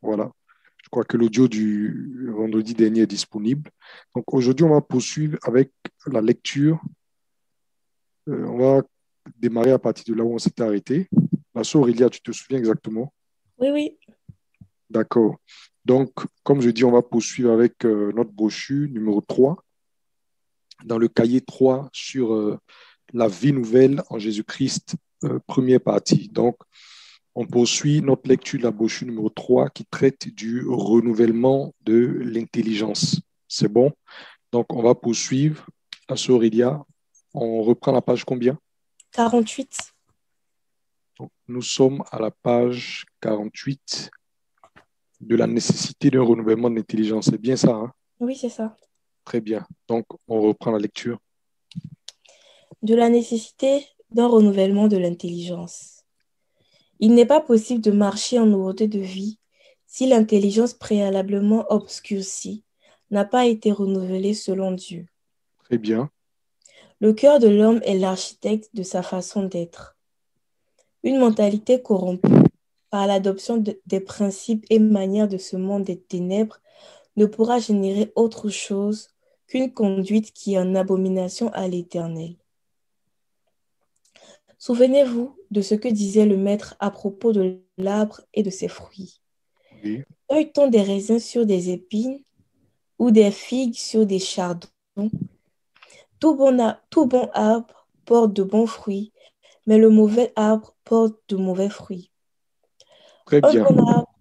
Voilà. Je crois que l'audio du vendredi dernier est disponible. Donc aujourd'hui, on va poursuivre avec la lecture. On va démarrer à partir de là où on s'était arrêté. La sœur Aurélia, tu te souviens exactement? Oui, oui. D'accord. Donc, comme je dis, on va poursuivre avec notre brochure numéro 3 dans le cahier 3 sur la vie nouvelle en Jésus-Christ, première partie. Donc, on poursuit notre lecture de la brochure numéro 3 qui traite du renouvellement de l'intelligence. C'est bon? Donc, on va poursuivre. La sœur Aurélia, on reprend la page combien? 48. Donc, nous sommes à la page 48 de la nécessité d'un renouvellement de l'intelligence. C'est bien ça, hein? Oui, c'est ça. Très bien. Donc, on reprend la lecture. De la nécessité d'un renouvellement de l'intelligence. Il n'est pas possible de marcher en nouveauté de vie si l'intelligence préalablement obscurcie n'a pas été renouvelée selon Dieu. Très bien. Le cœur de l'homme est l'architecte de sa façon d'être. Une mentalité corrompue par l'adoption des principes et manières de ce monde des ténèbres ne pourra générer autre chose qu'une conduite qui est en abomination à l'Éternel. Souvenez-vous de ce que disait le Maître à propos de l'arbre et de ses fruits. Oui. Cueille-t-on des raisins sur des épines ou des figues sur des chardons? Tout bon arbre porte de bons fruits, mais le mauvais arbre porte de mauvais fruits. Très Un bien. bon arbre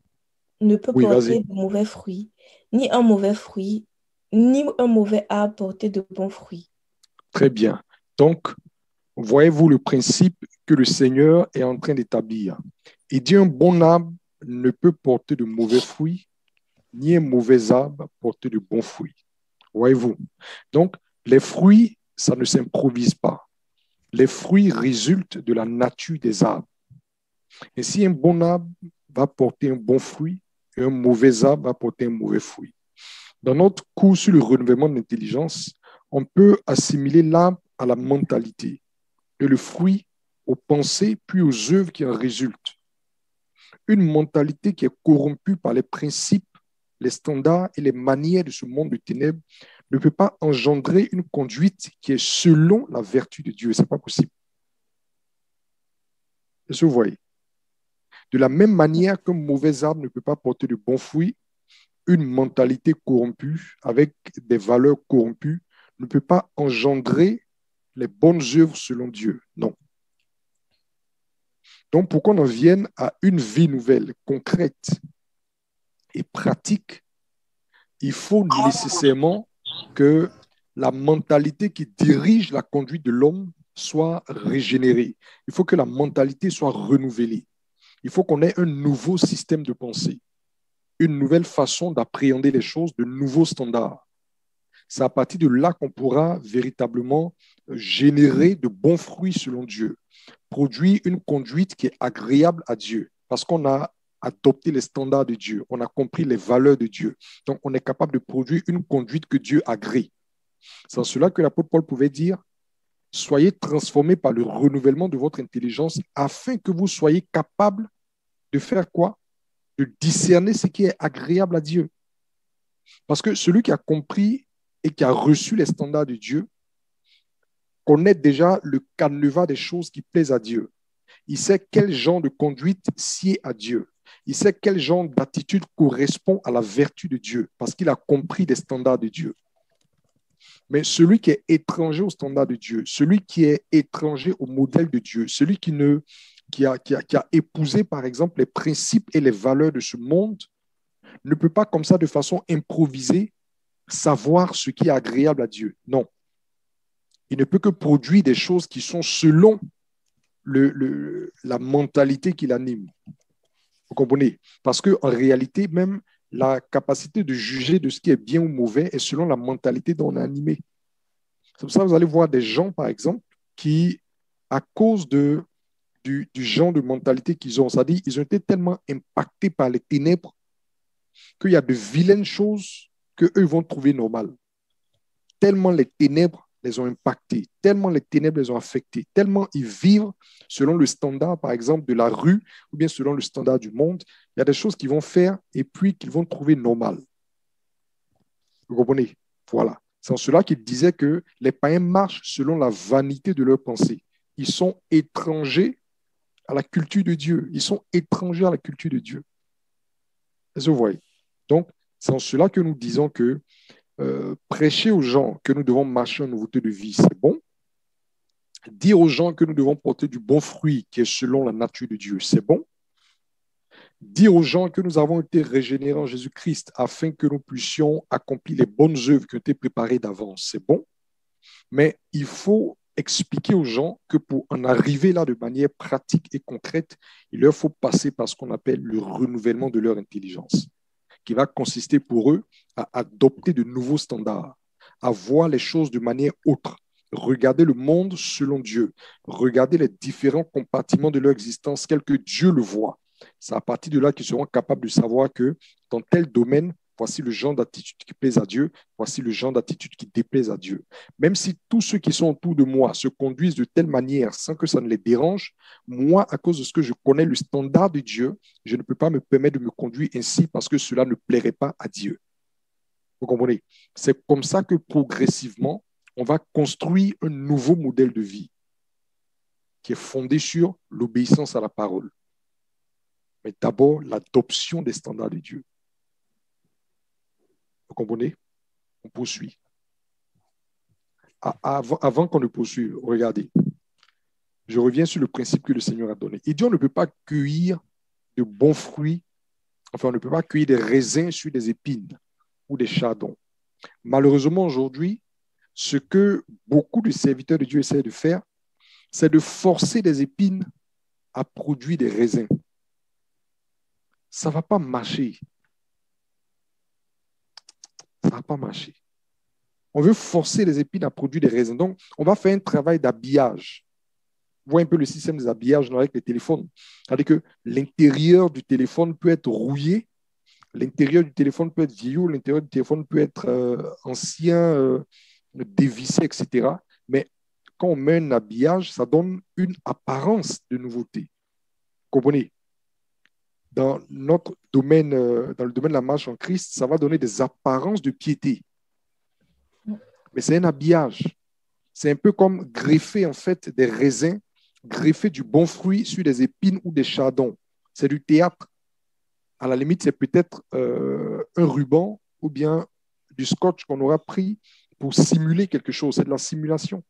ne peut Oui, porter vas-y. de mauvais fruits, ni un mauvais fruit, ni un mauvais arbre porter de bons fruits. Très bien. Donc, voyez-vous le principe que le Seigneur est en train d'établir. Il dit un bon arbre ne peut porter de mauvais fruits, ni un mauvais arbre porter de bons fruits. Voyez-vous. Donc, les fruits, ça ne s'improvise pas. Les fruits résultent de la nature des arbres. Et si un bon arbre va porter un bon fruit, et un mauvais arbre va porter un mauvais fruit. Dans notre cours sur le renouvellement de l'intelligence, on peut assimiler l'arbre à la mentalité et le fruit aux pensées puis aux œuvres qui en résultent. Une mentalité qui est corrompue par les principes, les standards et les manières de ce monde de ténèbres ne peut pas engendrer une conduite qui est selon la vertu de Dieu. Ce n'est pas possible. Est-ce que vous voyez? De la même manière qu'un mauvais arbre ne peut pas porter de bons fruits, une mentalité corrompue avec des valeurs corrompues ne peut pas engendrer les bonnes œuvres selon Dieu. Non. Donc, pour qu'on en vienne à une vie nouvelle, concrète et pratique, il faut nécessairement que la mentalité qui dirige la conduite de l'homme soit régénérée. Il faut que la mentalité soit renouvelée. Il faut qu'on ait un nouveau système de pensée, une nouvelle façon d'appréhender les choses, de nouveaux standards. C'est à partir de là qu'on pourra véritablement générer de bons fruits selon Dieu, produire une conduite qui est agréable à Dieu, parce qu'on a adopté les standards de Dieu, on a compris les valeurs de Dieu. Donc, on est capable de produire une conduite que Dieu agrée. C'est en cela que l'apôtre Paul pouvait dire, soyez transformés par le renouvellement de votre intelligence afin que vous soyez capables de faire quoi? De discerner ce qui est agréable à Dieu. Parce que celui qui a compris et qui a reçu les standards de Dieu connaît déjà le canevas des choses qui plaisent à Dieu. Il sait quel genre de conduite sied à Dieu. Il sait quel genre d'attitude correspond à la vertu de Dieu parce qu'il a compris les standards de Dieu. Mais celui qui est étranger aux standards de Dieu, celui qui est étranger au modèle de Dieu, celui qui a épousé, par exemple, les principes et les valeurs de ce monde, ne peut pas, comme ça, de façon improvisée, savoir ce qui est agréable à Dieu. Non. Il ne peut que produire des choses qui sont selon la mentalité qui l'anime. Vous comprenez? Parce qu'en réalité, même la capacité de juger de ce qui est bien ou mauvais est selon la mentalité dont on est animé. C'est pour ça que vous allez voir des gens, par exemple, qui, à cause du genre de mentalité qu'ils ont, c'est-à-dire ils ont été tellement impactés par les ténèbres qu'il y a de vilaines choses qu'eux vont trouver normales. Tellement les ténèbres les ont impactés, tellement les ténèbres les ont affectés, tellement ils vivent selon le standard, par exemple, de la rue ou bien selon le standard du monde. Il y a des choses qu'ils vont faire et puis qu'ils vont trouver normales. Vous comprenez? Voilà. C'est en cela qu'il disait que les païens marchent selon la vanité de leurs pensées. Ils sont étrangers à la culture de Dieu. Ils sont étrangers à la culture de Dieu. Est-ce que vous voyez? Donc, c'est en cela que nous disons que prêcher aux gens que nous devons marcher en nouveauté de vie, c'est bon. Dire aux gens que nous devons porter du bon fruit qui est selon la nature de Dieu, c'est bon. Dire aux gens que nous avons été régénérés en Jésus-Christ afin que nous puissions accomplir les bonnes œuvres qui ont été préparées d'avance, c'est bon. Mais il faut expliquer aux gens que pour en arriver là de manière pratique et concrète, il leur faut passer par ce qu'on appelle le renouvellement de leur intelligence, qui va consister pour eux à adopter de nouveaux standards, à voir les choses de manière autre, regarder le monde selon Dieu, regarder les différents compartiments de leur existence tels que Dieu le voit. C'est à partir de là qu'ils seront capables de savoir que dans tel domaine, voici le genre d'attitude qui plaise à Dieu, voici le genre d'attitude qui déplaise à Dieu. Même si tous ceux qui sont autour de moi se conduisent de telle manière sans que ça ne les dérange, moi, à cause de ce que je connais le standard de Dieu, je ne peux pas me permettre de me conduire ainsi parce que cela ne plairait pas à Dieu. Vous comprenez? C'est comme ça que progressivement, on va construire un nouveau modèle de vie qui est fondé sur l'obéissance à la parole. Mais d'abord, l'adoption des standards de Dieu. Vous comprenez? On poursuit. Avant qu'on ne poursuive, regardez. Je reviens sur le principe que le Seigneur a donné. Il dit on ne peut pas cueillir de bons fruits, enfin, on ne peut pas cueillir des raisins sur des épines ou des chardons. Malheureusement, aujourd'hui, ce que beaucoup de serviteurs de Dieu essaient de faire, c'est de forcer des épines à produire des raisins. Ça ne va pas marcher. Ça ne va pas marcher. On veut forcer les épines à produire des raisins. Donc, on va faire un travail d'habillage. Vous voyez un peu le système des habillages avec les téléphones. C'est-à-dire que l'intérieur du téléphone peut être rouillé, l'intérieur du téléphone peut être vieillot, l'intérieur du téléphone peut être ancien, dévissé, etc. Mais quand on met un habillage, ça donne une apparence de nouveauté. Vous comprenez? Dans notre domaine, dans le domaine de la marche en Christ, ça va donner des apparences de piété. Mais c'est un habillage. C'est un peu comme greffer en fait des raisins, greffer du bon fruit sur des épines ou des chardons. C'est du théâtre. À la limite, c'est peut-être un ruban ou bien du scotch qu'on aura pris pour simuler quelque chose. C'est de la simulation.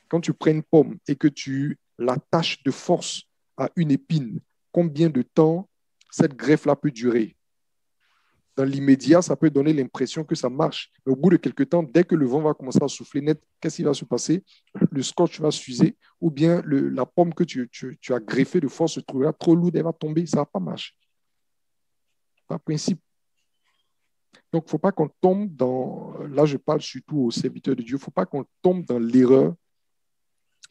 Quand tu prends une pomme et que tu l'attaches de force à une épine, combien de temps cette greffe-là peut durer? Dans l'immédiat, ça peut donner l'impression que ça marche. Mais au bout de quelques temps, dès que le vent va commencer à souffler net, qu'est-ce qui va se passer? Le scotch va s'user ou bien la pomme que tu as greffée de force se trouvera trop lourde, elle va tomber, ça ne va pas marcher. Par principe. Donc, il ne faut pas qu'on tombe dans, là je parle surtout aux serviteurs de Dieu, il ne faut pas qu'on tombe dans l'erreur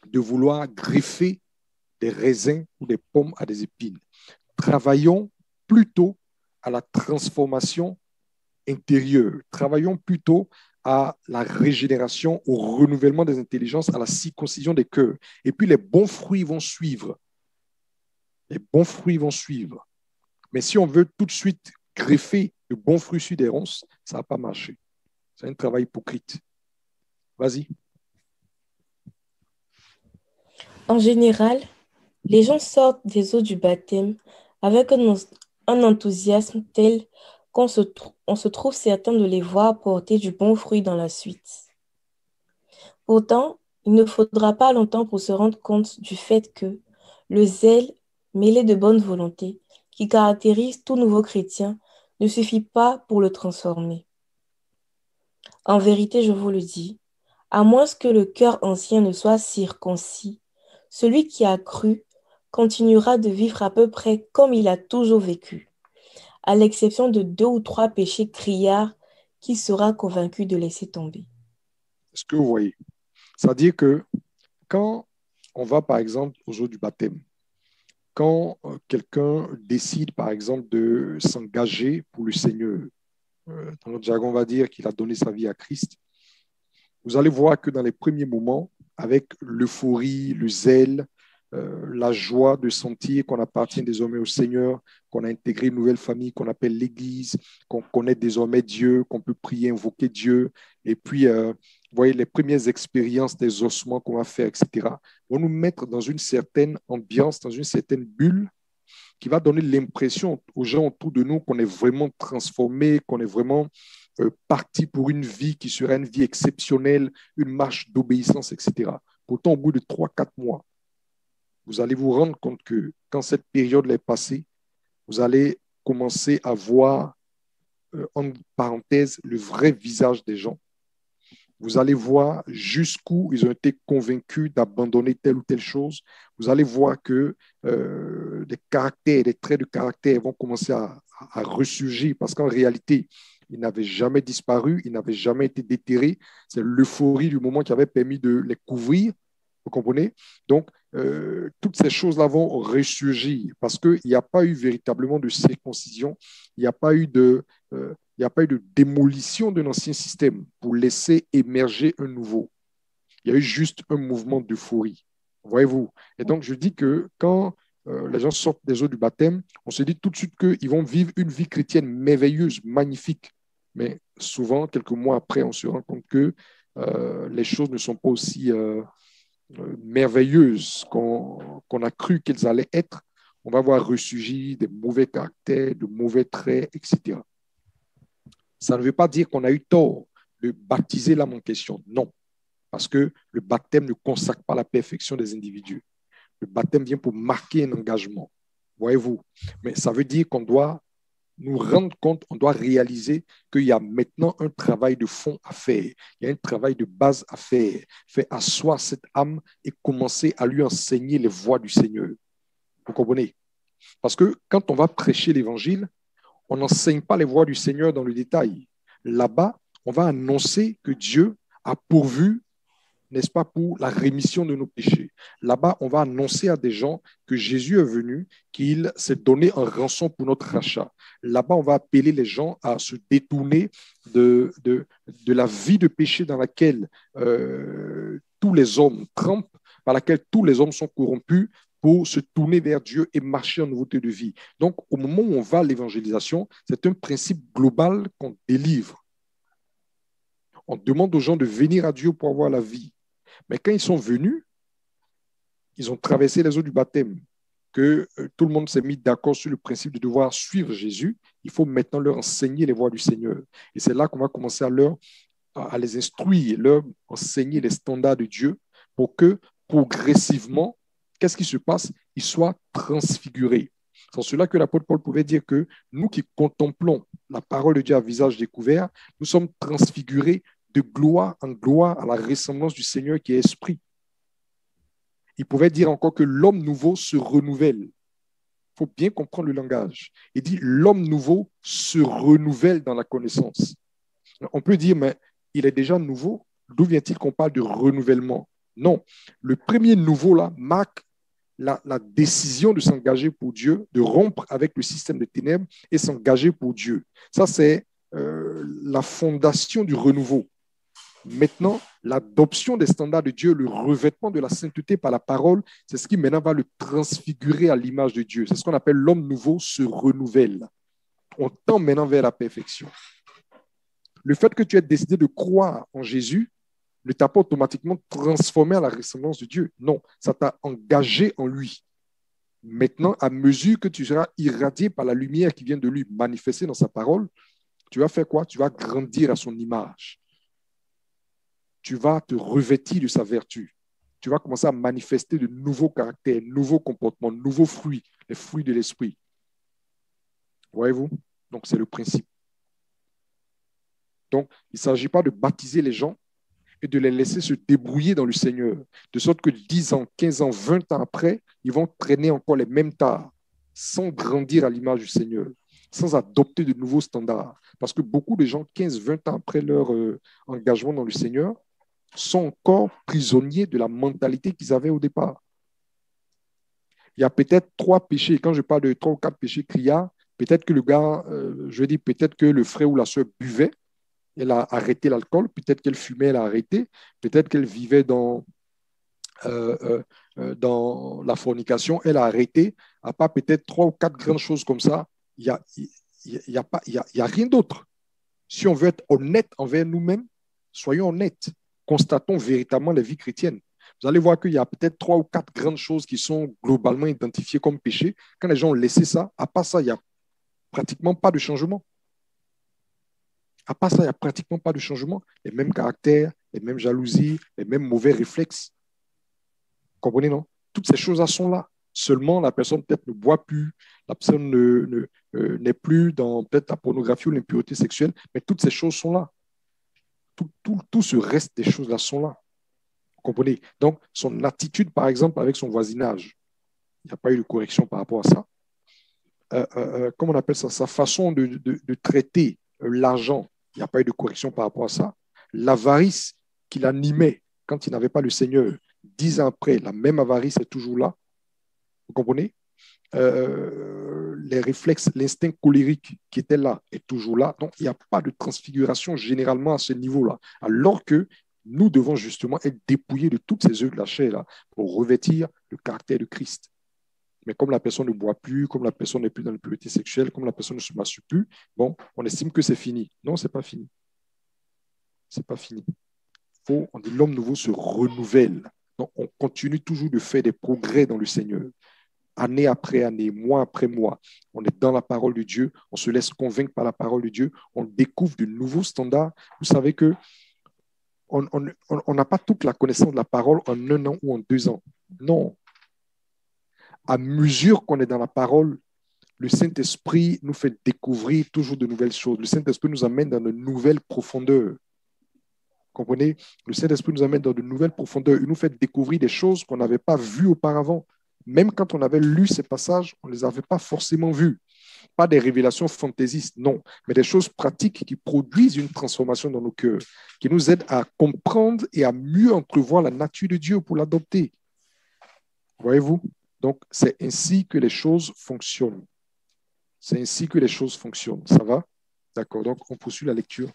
de vouloir greffer des raisins ou des pommes à des épines. Travaillons plutôt à la transformation intérieure. Travaillons plutôt à la régénération, au renouvellement des intelligences, à la circoncision des cœurs. Et puis les bons fruits vont suivre. Les bons fruits vont suivre. Mais si on veut tout de suite greffer de bons fruits sur des ronces, ça ne va pas marcher. C'est un travail hypocrite. Vas-y. En général, les gens sortent des eaux du baptême avec un enthousiasme tel qu'on on se trouve certain de les voir porter du bon fruit dans la suite. Pourtant, il ne faudra pas longtemps pour se rendre compte du fait que le zèle, mêlé de bonne volonté, qui caractérise tout nouveau chrétien, ne suffit pas pour le transformer. En vérité, je vous le dis, à moins que le cœur ancien ne soit circoncis, celui qui a cru continuera de vivre à peu près comme il a toujours vécu, à l'exception de 2 ou 3 péchés criards qu'il sera convaincu de laisser tomber. Est-ce que vous voyez? C'est-à-dire que quand on va, par exemple, aux eaux du baptême, quand quelqu'un décide, par exemple, de s'engager pour le Seigneur, dans notre jargon, on va dire qu'il a donné sa vie à Christ, vous allez voir que dans les premiers moments, avec l'euphorie, le zèle, la joie de sentir qu'on appartient désormais au Seigneur, qu'on a intégré une nouvelle famille qu'on appelle l'Église, qu'on connaît désormais Dieu, qu'on peut prier, invoquer Dieu. Et puis, vous voyez, les premières expériences des ossements qu'on va faire, etc., vont nous mettre dans une certaine ambiance, dans une certaine bulle qui va donner l'impression aux gens autour de nous qu'on est vraiment transformé, qu'on est vraiment parti pour une vie qui serait une vie exceptionnelle, une marche d'obéissance, etc. Pourtant, au bout de 3, 4 mois, vous allez vous rendre compte que quand cette période est passée, vous allez commencer à voir, en parenthèse, le vrai visage des gens. Vous allez voir jusqu'où ils ont été convaincus d'abandonner telle ou telle chose. Vous allez voir que des caractères, des traits de caractère vont commencer à ressurgir parce qu'en réalité, ils n'avaient jamais disparu, ils n'avaient jamais été déterrés. C'est l'euphorie du moment qui avait permis de les couvrir. Vous comprenez? Donc, toutes ces choses-là vont ressurgir parce qu'il n'y a pas eu véritablement de circoncision, il n'y a pas eu de démolition d'un ancien système pour laisser émerger un nouveau. Il y a eu juste un mouvement d'euphorie. Voyez-vous? Et donc, je dis que quand les gens sortent des eaux du baptême, on se dit tout de suite qu'ils vont vivre une vie chrétienne merveilleuse, magnifique. Mais souvent, quelques mois après, on se rend compte que les choses ne sont pas aussi merveilleuses qu'on a cru qu'elles allaient être. On va voir ressurgir des mauvais caractères, de mauvais traits, etc. Ça ne veut pas dire qu'on a eu tort de baptiser l'âme en question. Non, parce que le baptême ne consacre pas la perfection des individus. Le baptême vient pour marquer un engagement. Voyez-vous? Mais ça veut dire qu'on doit nous rendre compte, on doit réaliser qu'il y a maintenant un travail de fond à faire. Il y a un travail de base à faire. Faire asseoir cette âme et commencer à lui enseigner les voies du Seigneur. Vous comprenez? Parce que quand on va prêcher l'évangile, on n'enseigne pas les voies du Seigneur dans le détail. Là-bas, on va annoncer que Dieu a pourvu, n'est-ce pas, pour la rémission de nos péchés. Là-bas, on va annoncer à des gens que Jésus est venu, qu'il s'est donné en rançon pour notre rachat. Là-bas, on va appeler les gens à se détourner de la vie de péché dans laquelle tous les hommes trempent, par laquelle tous les hommes sont corrompus, pour se tourner vers Dieu et marcher en nouveauté de vie. Donc, au moment où on va à l'évangélisation, c'est un principe global qu'on délivre. On demande aux gens de venir à Dieu pour avoir la vie. Mais quand ils sont venus, ils ont traversé les eaux du baptême, que tout le monde s'est mis d'accord sur le principe de devoir suivre Jésus. Il faut maintenant leur enseigner les voies du Seigneur. Et c'est là qu'on va commencer à les instruire, leur enseigner les standards de Dieu pour que progressivement, qu'est-ce qui se passe? Ils soient transfigurés. C'est en cela que l'apôtre Paul pouvait dire que nous qui contemplons la parole de Dieu à visage découvert, nous sommes transfigurés de gloire en gloire à la ressemblance du Seigneur qui est esprit. Il pouvait dire encore que l'homme nouveau se renouvelle. Il faut bien comprendre le langage. Il dit l'homme nouveau se renouvelle dans la connaissance. On peut dire, mais il est déjà nouveau. D'où vient-il qu'on parle de renouvellement? Non. Le premier nouveau là marque la décision de s'engager pour Dieu, de rompre avec le système de ténèbres et s'engager pour Dieu. Ça, c'est la fondation du renouveau. Maintenant, l'adoption des standards de Dieu, le revêtement de la sainteté par la parole, c'est ce qui maintenant va le transfigurer à l'image de Dieu. C'est ce qu'on appelle l'homme nouveau se renouvelle. On tend maintenant vers la perfection. Le fait que tu aies décidé de croire en Jésus ne t'a pas automatiquement transformé à la ressemblance de Dieu. Non, ça t'a engagé en lui. Maintenant, à mesure que tu seras irradié par la lumière qui vient de lui, manifestée dans sa parole, tu vas faire quoi? Tu vas grandir à son image. Tu vas te revêtir de sa vertu. Tu vas commencer à manifester de nouveaux caractères, nouveaux comportements, nouveaux fruits, les fruits de l'esprit. Voyez-vous? Donc, c'est le principe. Donc, il ne s'agit pas de baptiser les gens et de les laisser se débrouiller dans le Seigneur, de sorte que 10 ans, 15 ans, 20 ans après, ils vont traîner encore les mêmes tares, sans grandir à l'image du Seigneur, sans adopter de nouveaux standards. Parce que beaucoup de gens, 15, 20 ans après leur engagement dans le Seigneur, sont encore prisonniers de la mentalité qu'ils avaient au départ. Il y a peut-être 3 péchés. Quand je parle de 3 ou 4 péchés criards, peut-être que le gars, peut-être que le frère ou la sœur buvait, Elle a arrêté l'alcool, peut-être qu'elle fumait, elle a arrêté, peut-être qu'elle vivait dans la fornication, elle a arrêté, à part peut-être 3 ou 4 grandes choses comme ça, il n'y a, y a rien d'autre. Si on veut être honnête envers nous-mêmes, soyons honnêtes, constatons véritablement la vie chrétienne. Vous allez voir qu'il y a peut-être 3 ou 4 grandes choses qui sont globalement identifiées comme péché. Quand les gens ont laissé ça, à part ça, il n'y a pratiquement pas de changement. À part ça, il n'y a pratiquement pas de changement. Les mêmes caractères, les mêmes jalousies, les mêmes mauvais réflexes. Vous comprenez, non? Toutes ces choses-là sont là. Seulement, la personne peut-être ne boit plus, la personne n'est plus dans peut-être la pornographie ou l'impureté sexuelle, mais toutes ces choses sont là. Tout ce reste des choses-là sont là. Vous comprenez? Donc, son attitude, par exemple, avec son voisinage, il n'y a pas eu de correction par rapport à ça. Comment on appelle ça? Sa façon de traiter l'argent, il n'y a pas eu de correction par rapport à ça. L'avarice qu'il animait quand il n'avait pas le Seigneur, 10 ans après, la même avarice est toujours là. Vous comprenez? Les réflexes, l'instinct colérique qui était là est toujours là. Donc, il n'y a pas de transfiguration généralement à ce niveau-là. Alors que nous devons justement être dépouillés de toutes ces œuvres de la chair là, pour revêtir le caractère de Christ. Mais comme la personne ne boit plus, comme la personne n'est plus dans l'impureté sexuelle, comme la personne ne se masturbe plus, bon, on estime que c'est fini. Non, ce n'est pas fini. Ce n'est pas fini. On dit l'homme nouveau se renouvelle. Donc, on continue toujours de faire des progrès dans le Seigneur. Année après année, mois après mois, on est dans la parole de Dieu, on se laisse convaincre par la parole de Dieu, on découvre de nouveaux standards. Vous savez que on n'a pas toute la connaissance de la parole en 1 an ou en 2 ans. Non. À mesure qu'on est dans la parole, le Saint-Esprit nous fait découvrir toujours de nouvelles choses. Le Saint-Esprit nous amène dans de nouvelles profondeurs. Comprenez? Le Saint-Esprit nous amène dans de nouvelles profondeurs. Il nous fait découvrir des choses qu'on n'avait pas vues auparavant. Même quand on avait lu ces passages, on ne les avait pas forcément vues. Pas des révélations fantaisistes, non, mais des choses pratiques qui produisent une transformation dans nos cœurs, qui nous aident à comprendre et à mieux entrevoir la nature de Dieu pour l'adopter. Voyez-vous? Donc, c'est ainsi que les choses fonctionnent. C'est ainsi que les choses fonctionnent. Ça va? D'accord. Donc, on poursuit la lecture.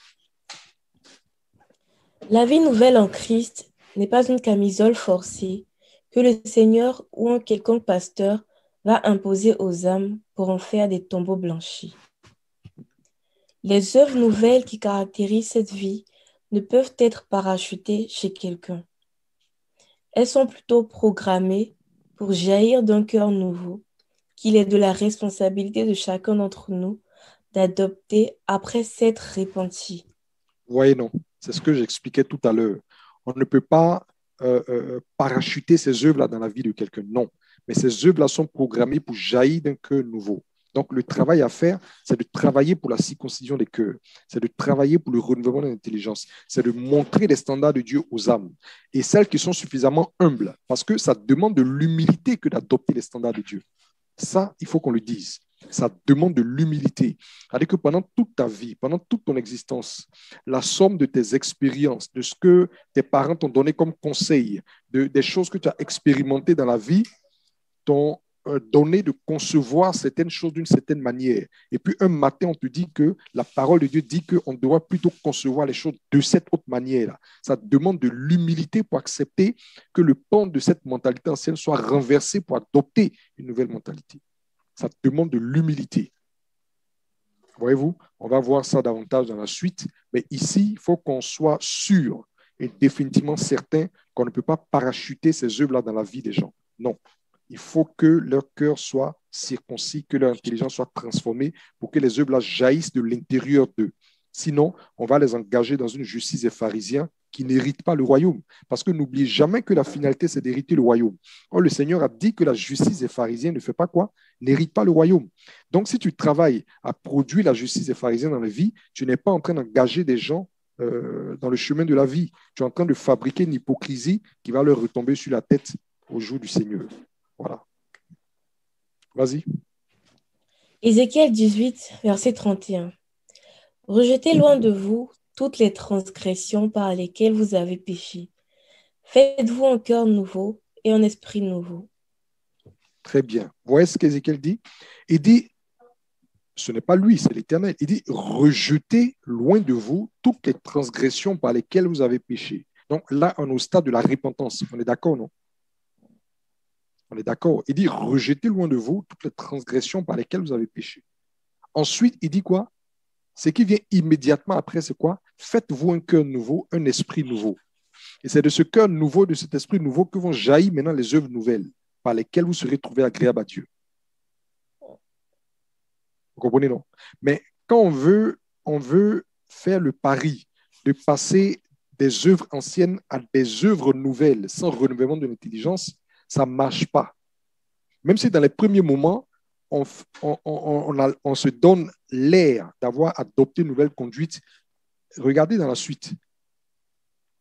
La vie nouvelle en Christ n'est pas une camisole forcée que le Seigneur ou un quelconque pasteur va imposer aux âmes pour en faire des tombeaux blanchis. Les œuvres nouvelles qui caractérisent cette vie ne peuvent être parachutées chez quelqu'un. Elles sont plutôt programmées pour jaillir d'un cœur nouveau, qu'il est de la responsabilité de chacun d'entre nous d'adopter après s'être repenti. Voyez, non. C'est ce que j'expliquais tout à l'heure. On ne peut pas parachuter ces œuvres-là dans la vie de quelqu'un. Non. Mais ces œuvres-là sont programmées pour jaillir d'un cœur nouveau. Donc, le travail à faire, c'est de travailler pour la circoncision des cœurs. C'est de travailler pour le renouvellement de l'intelligence. C'est de montrer les standards de Dieu aux âmes. Et celles qui sont suffisamment humbles, parce que ça demande de l'humilité que d'adopter les standards de Dieu. Ça, il faut qu'on le dise. Ça demande de l'humilité. C'est-à-dire que pendant toute ta vie, pendant toute ton existence, la somme de tes expériences, de ce que tes parents t'ont donné comme conseil, des choses que tu as expérimentées dans la vie, t'ont donné de concevoir certaines choses d'une certaine manière. Et puis un matin, on te dit que la parole de Dieu dit qu'on doit plutôt concevoir les choses de cette autre manière-là. Ça demande de l'humilité pour accepter que le pan de cette mentalité ancienne soit renversé pour adopter une nouvelle mentalité. Ça demande de l'humilité. Voyez-vous, on va voir ça davantage dans la suite, mais ici, il faut qu'on soit sûr et définitivement certain qu'on ne peut pas parachuter ces œuvres-là dans la vie des gens. Non, il faut que leur cœur soit circoncis, que leur intelligence soit transformée pour que les œuvres-là jaillissent de l'intérieur d'eux. Sinon, on va les engager dans une justice des pharisiens qui n'héritent pas le royaume. Parce que n'oubliez jamais que la finalité, c'est d'hériter le royaume. Or, le Seigneur a dit que la justice des pharisiens ne fait pas quoi? N'hérite pas le royaume. Donc, si tu travailles à produire la justice des pharisiens dans la vie, tu n'es pas en train d'engager des gens dans le chemin de la vie. Tu es en train de fabriquer une hypocrisie qui va leur retomber sur la tête au jour du Seigneur. Voilà. Vas-y. Ézéchiel 18, verset 31. Rejetez loin de vous toutes les transgressions par lesquelles vous avez péché. Faites-vous un cœur nouveau et un esprit nouveau. Très bien. Voyez ce qu'Ézéchiel dit. Il dit, ce n'est pas lui, c'est l'Éternel. Il dit, rejetez loin de vous toutes les transgressions par lesquelles vous avez péché. Donc là, on est au stade de la repentance. On est d'accord, non? On est d'accord. Il dit, rejetez loin de vous toutes les transgressions par lesquelles vous avez péché. Ensuite, il dit quoi? Ce qui vient immédiatement après, c'est quoi? Faites-vous un cœur nouveau, un esprit nouveau. Et c'est de ce cœur nouveau, de cet esprit nouveau que vont jaillir maintenant les œuvres nouvelles par lesquelles vous serez trouvés agréables à Dieu. Vous comprenez, non? Mais quand on veut faire le pari de passer des œuvres anciennes à des œuvres nouvelles sans renouvellement de l'intelligence, ça ne marche pas. Même si dans les premiers moments, on se donne l'air d'avoir adopté une nouvelle conduite, regardez dans la suite.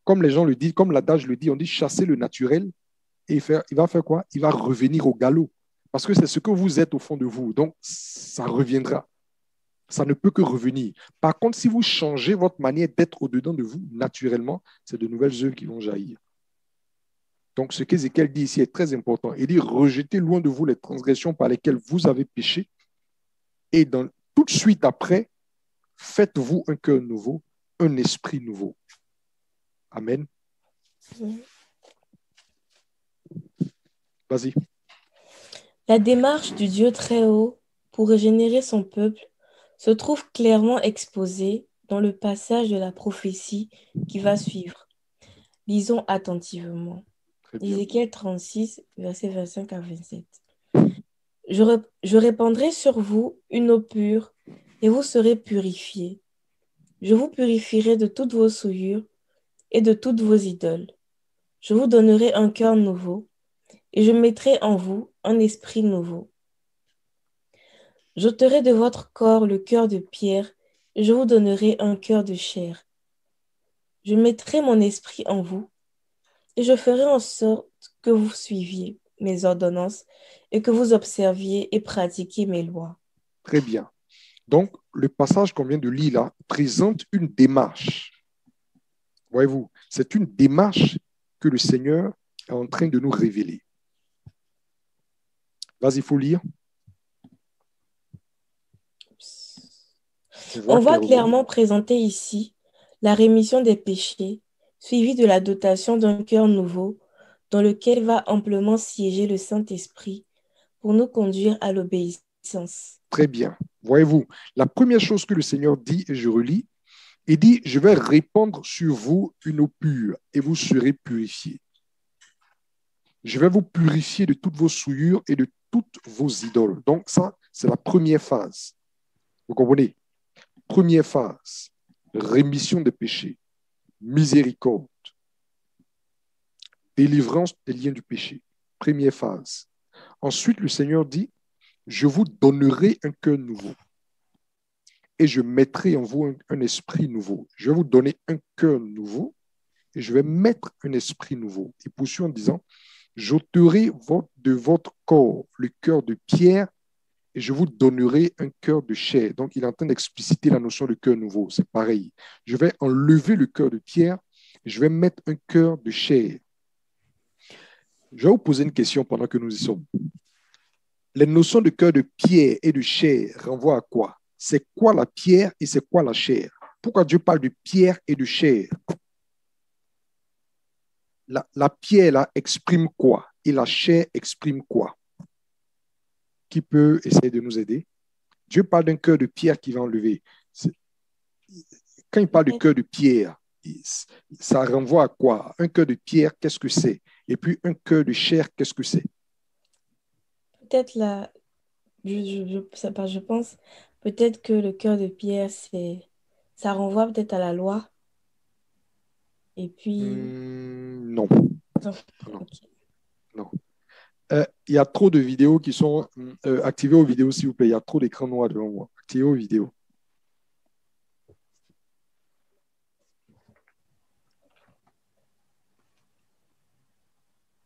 Comme les gens le disent, comme l'adage le dit, on dit chasser le naturel et il va faire quoi? Il va revenir au galop. Parce que c'est ce que vous êtes au fond de vous. Donc, ça reviendra. Ça ne peut que revenir. Par contre, si vous changez votre manière d'être au-dedans de vous, naturellement, c'est de nouvelles œuvres qui vont jaillir. Donc, ce qu'Ézéchiel dit ici est très important. Il dit, rejetez loin de vous les transgressions par lesquelles vous avez péché. Et tout de suite après, faites-vous un cœur nouveau, un esprit nouveau. Amen. Vas-y. La démarche du Dieu très haut pour régénérer son peuple se trouve clairement exposée dans le passage de la prophétie qui va suivre. Lisons attentivement. Ézéchiel 36, versets 25 à 27. Je répandrai sur vous une eau pure et vous serez purifiés. Je vous purifierai de toutes vos souillures et de toutes vos idoles. Je vous donnerai un cœur nouveau et je mettrai en vous un esprit nouveau. J'ôterai de votre corps le cœur de pierre et je vous donnerai un cœur de chair. Je mettrai mon esprit en vous et je ferai en sorte que vous suiviez mes ordonnances et que vous observiez et pratiquiez mes lois. Très bien. Donc, le passage qu'on vient de lire là présente une démarche. Voyez-vous, c'est une démarche que le Seigneur est en train de nous révéler. Vas-y, il faut lire. On voit clairement présenter ici la rémission des péchés, suivie de la dotation d'un cœur nouveau, dans lequel va amplement siéger le Saint-Esprit pour nous conduire à l'obéissance. Très bien. Voyez-vous, la première chose que le Seigneur dit, et je relis, il dit, je vais répandre sur vous une eau pure et vous serez purifiés. Je vais vous purifier de toutes vos souillures et de toutes vos idoles. Donc ça, c'est la première phase. Vous comprenez? Première phase, rémission des péchés, miséricorde, délivrance des liens du péché. Première phase. Ensuite, le Seigneur dit, je vous donnerai un cœur nouveau et je mettrai en vous un esprit nouveau. Je vais vous donner un cœur nouveau et je vais mettre un esprit nouveau. Il poursuit en disant, j'ôterai de votre corps le cœur de pierre et je vous donnerai un cœur de chair. Donc, il est en train d'expliciter la notion de cœur nouveau. C'est pareil. Je vais enlever le cœur de pierre et je vais mettre un cœur de chair. Je vais vous poser une question pendant que nous y sommes. Les notions de cœur de pierre et de chair renvoient à quoi? C'est quoi la pierre et c'est quoi la chair? Pourquoi Dieu parle de pierre et de chair? La pierre là exprime quoi? Et la chair exprime quoi? Qui peut essayer de nous aider? Dieu parle d'un cœur de pierre qui va enlever. Quand il parle de cœur de pierre, ça renvoie à quoi? Un cœur de pierre, qu'est-ce que c'est? Et puis un cœur de chair, qu'est-ce que c'est? Peut-être là, je pense peut-être que le cœur de pierre, ça renvoie peut-être à la loi. Et puis... non. Non. Non. Okay. Non. Il y a trop de vidéos qui sont activées aux vidéos, s'il vous plaît. Il y a trop d'écrans noirs devant moi. Activez aux vidéos.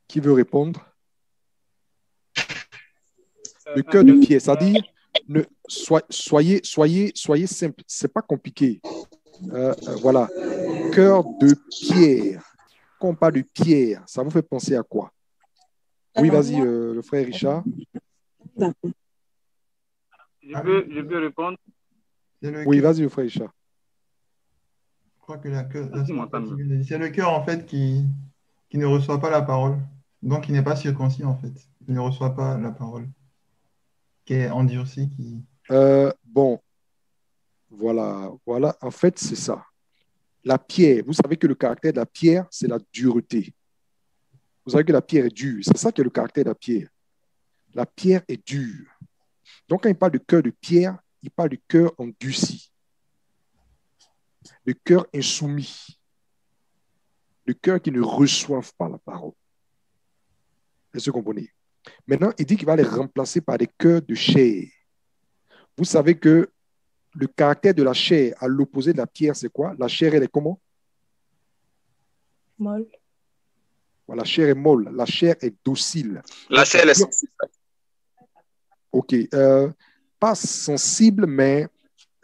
Qui veut répondre? Le cœur de pierre, c'est-à-dire, soyez simple. C'est pas compliqué. Voilà. Cœur de pierre. Quand on parle de pierre, ça vous fait penser à quoi? Oui, vas-y, le frère Richard. Je peux répondre. Oui, vas-y, frère Isha. Je crois que c'est le cœur, en fait, qui ne reçoit pas la parole. Donc, il n'est pas circoncis, en fait. Il ne reçoit pas la parole. Qui est endurci, qui... Bon, voilà. En fait, c'est ça. La pierre, vous savez que le caractère de la pierre, c'est la dureté. Vous savez que la pierre est dure. C'est ça qui est le caractère de la pierre. La pierre est dure. Donc, quand il parle de cœur de pierre, il parle du cœur endurci. Le cœur insoumis. Le cœur qui ne reçoit pas la parole. Est-ce que vous comprenez? Maintenant, il dit qu'il va les remplacer par des cœurs de chair. Vous savez que le caractère de la chair à l'opposé de la pierre, c'est quoi? La chair, elle est comment? Molle. Voilà, la chair est molle. La chair est docile. La chair est sensible. OK. Pas sensible, mais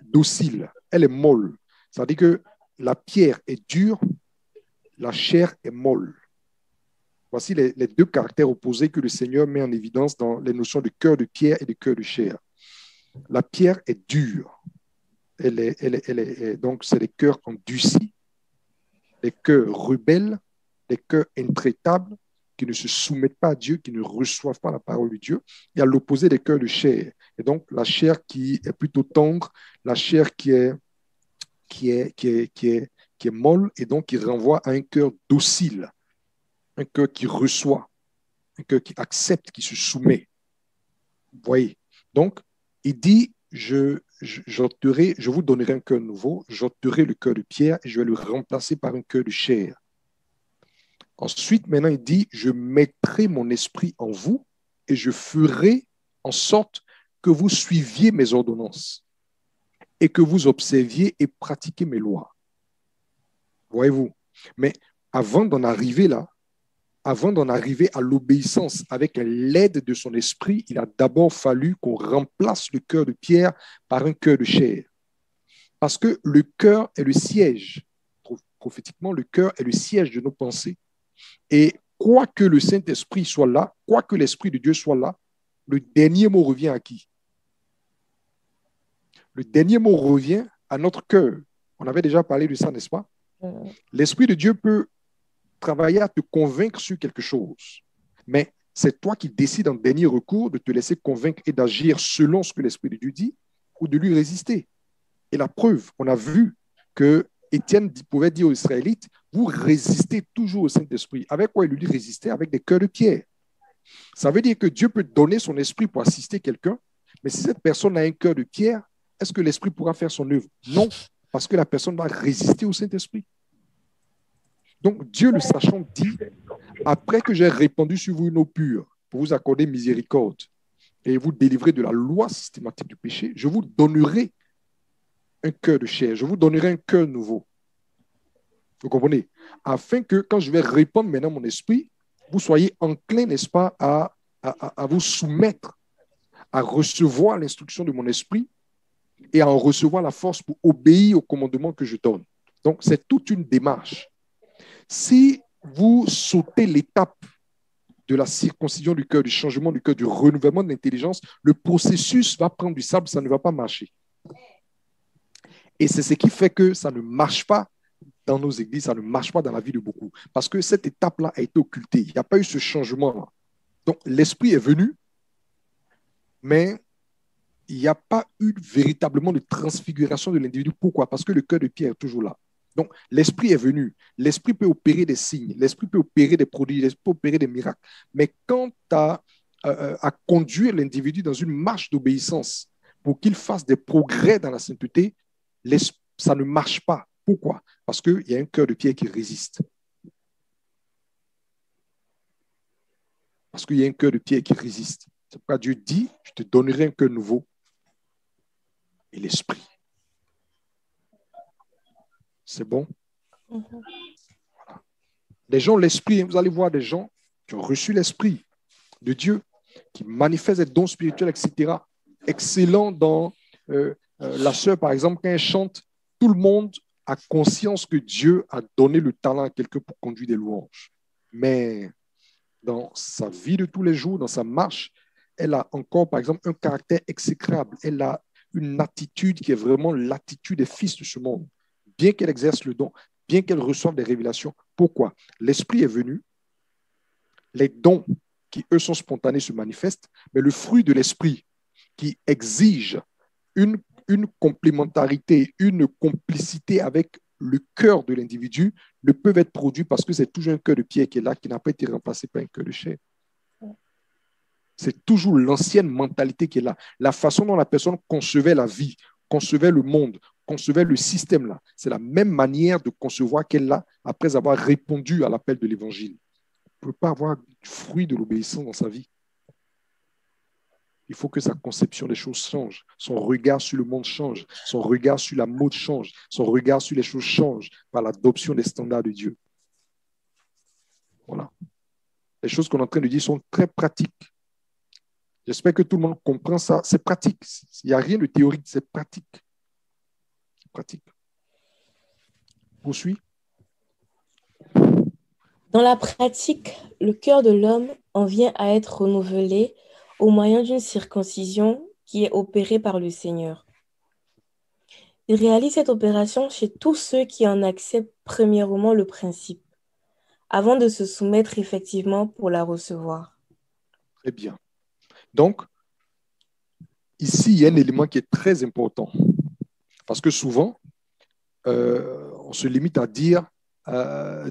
docile. Elle est molle. Ça veut dire que la pierre est dure, la chair est molle. Voici les deux caractères opposés que le Seigneur met en évidence dans les notions de cœur de pierre et de cœur de chair. La pierre est dure. Donc, c'est les cœurs endurcis, les cœurs rebelles, les cœurs intraitables, qui ne se soumettent pas à Dieu, qui ne reçoivent pas la parole de Dieu. Et à l'opposé des cœurs de chair. Et donc, la chair qui est plutôt tendre, la chair qui est molle, et donc qui renvoie à un cœur docile, un cœur qui reçoit, un cœur qui accepte, qui se soumet. Vous voyez? Donc, il dit, je vous donnerai un cœur nouveau, j'ôterai le cœur de pierre et je vais le remplacer par un cœur de chair. Ensuite, maintenant, il dit, je mettrai mon esprit en vous et je ferai en sorte que vous suiviez mes ordonnances et que vous observiez et pratiquiez mes lois. Voyez-vous? Mais avant d'en arriver là, avant d'en arriver à l'obéissance avec l'aide de son esprit, il a d'abord fallu qu'on remplace le cœur de pierre par un cœur de chair. Parce que le cœur est le siège. Prophétiquement, le cœur est le siège de nos pensées. Et quoi que le Saint-Esprit soit là, quoi que l'Esprit de Dieu soit là, le dernier mot revient à qui? Le dernier mot revient à notre cœur. On avait déjà parlé de ça, n'est-ce pas? L'Esprit de Dieu peut travailler à te convaincre sur quelque chose, mais c'est toi qui décides en dernier recours de te laisser convaincre et d'agir selon ce que l'Esprit de Dieu dit ou de lui résister. Et la preuve, on a vu que Étienne pouvait dire aux Israélites, vous résistez toujours au Saint-Esprit. Avec quoi il lui dit résister? Avec des cœurs de pierre. Ça veut dire que Dieu peut donner son esprit pour assister quelqu'un, mais si cette personne a un cœur de pierre, est-ce que l'esprit pourra faire son œuvre? Non, parce que la personne va résister au Saint-Esprit. Donc, Dieu, le sachant, dit, après que j'ai répandu sur vous une eau pure pour vous accorder miséricorde et vous délivrer de la loi systématique du péché, je vous donnerai un cœur de chair, je vous donnerai un cœur nouveau. Vous comprenez? Afin que quand je vais répandre maintenant mon esprit, vous soyez enclins, n'est-ce pas, à vous soumettre, à recevoir l'instruction de mon esprit et à en recevoir la force pour obéir au commandement que je donne. Donc, c'est toute une démarche. Si vous sautez l'étape de la circoncision du cœur, du changement du cœur, du renouvellement de l'intelligence, le processus va prendre du sable, ça ne va pas marcher. Et c'est ce qui fait que ça ne marche pas dans nos églises, ça ne marche pas dans la vie de beaucoup. Parce que cette étape-là a été occultée. Il n'y a pas eu ce changement-là. Donc, l'esprit est venu, mais il n'y a pas eu véritablement de transfiguration de l'individu. Pourquoi? Parce que le cœur de pierre est toujours là. Donc, l'esprit est venu. L'esprit peut opérer des signes. L'esprit peut opérer des produits. L'esprit peut opérer des miracles. Mais quant à conduire l'individu dans une marche d'obéissance pour qu'il fasse des progrès dans la sainteté, ça ne marche pas. Pourquoi? Parce qu'il y a un cœur de pierre qui résiste. Parce qu'il y a un cœur de pierre qui résiste. C'est pourquoi Dieu dit, je te donnerai un cœur nouveau et l'esprit. C'est bon? Voilà. Les gens, l'esprit, vous allez voir des gens qui ont reçu l'esprit de Dieu, qui manifestent des dons spirituels, etc. Excellents dans la sœur, par exemple, quand elle chante, tout le monde a conscience que Dieu a donné le talent à quelqu'un pour conduire des louanges. Mais dans sa vie de tous les jours, dans sa marche, elle a encore, par exemple, un caractère exécrable. Elle a une attitude qui est vraiment l'attitude des fils de ce monde. Bien qu'elle exerce le don, bien qu'elle reçoive des révélations. Pourquoi? L'Esprit est venu, les dons qui, eux, sont spontanés se manifestent, mais le fruit de l'Esprit qui exige une complémentarité, une complicité avec le cœur de l'individu ne peuvent être produits parce que c'est toujours un cœur de pierre qui est là, qui n'a pas été remplacé par un cœur de chair. C'est toujours l'ancienne mentalité qui est là. La façon dont la personne concevait la vie, concevait le monde, concevait le système là, c'est la même manière de concevoir qu'elle a après avoir répondu à l'appel de l'Évangile. On ne peut pas avoir du fruit de l'obéissance dans sa vie. Il faut que sa conception des choses change, son regard sur le monde change, son regard sur la mode change, son regard sur les choses change par l'adoption des standards de Dieu. Voilà. Les choses qu'on est en train de dire sont très pratiques. J'espère que tout le monde comprend ça. C'est pratique. Il n'y a rien de théorique, c'est pratique. C'est pratique. Poursuis. Dans la pratique, le cœur de l'homme en vient à être renouvelé au moyen d'une circoncision qui est opérée par le Seigneur. Il réalise cette opération chez tous ceux qui en acceptent premièrement le principe, avant de se soumettre effectivement pour la recevoir. Très bien. Donc, ici, il y a un élément qui est très important. Parce que souvent, on se limite à dire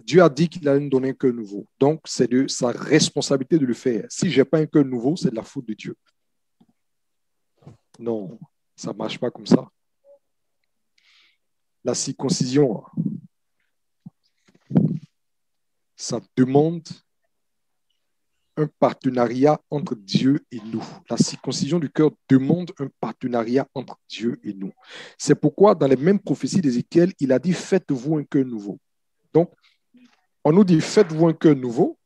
Dieu a dit qu'il allait nous donner un cœur nouveau. Donc, c'est de sa responsabilité de le faire. Si je n'ai pas un cœur nouveau, c'est de la faute de Dieu. Non, ça ne marche pas comme ça. La circoncision, ça demande un partenariat entre Dieu et nous. La circoncision du cœur demande un partenariat entre Dieu et nous. C'est pourquoi, dans les mêmes prophéties d'Ézéchiel, il a dit « Faites-vous un cœur nouveau ». Donc, on nous dit « Faites-vous un cœur nouveau »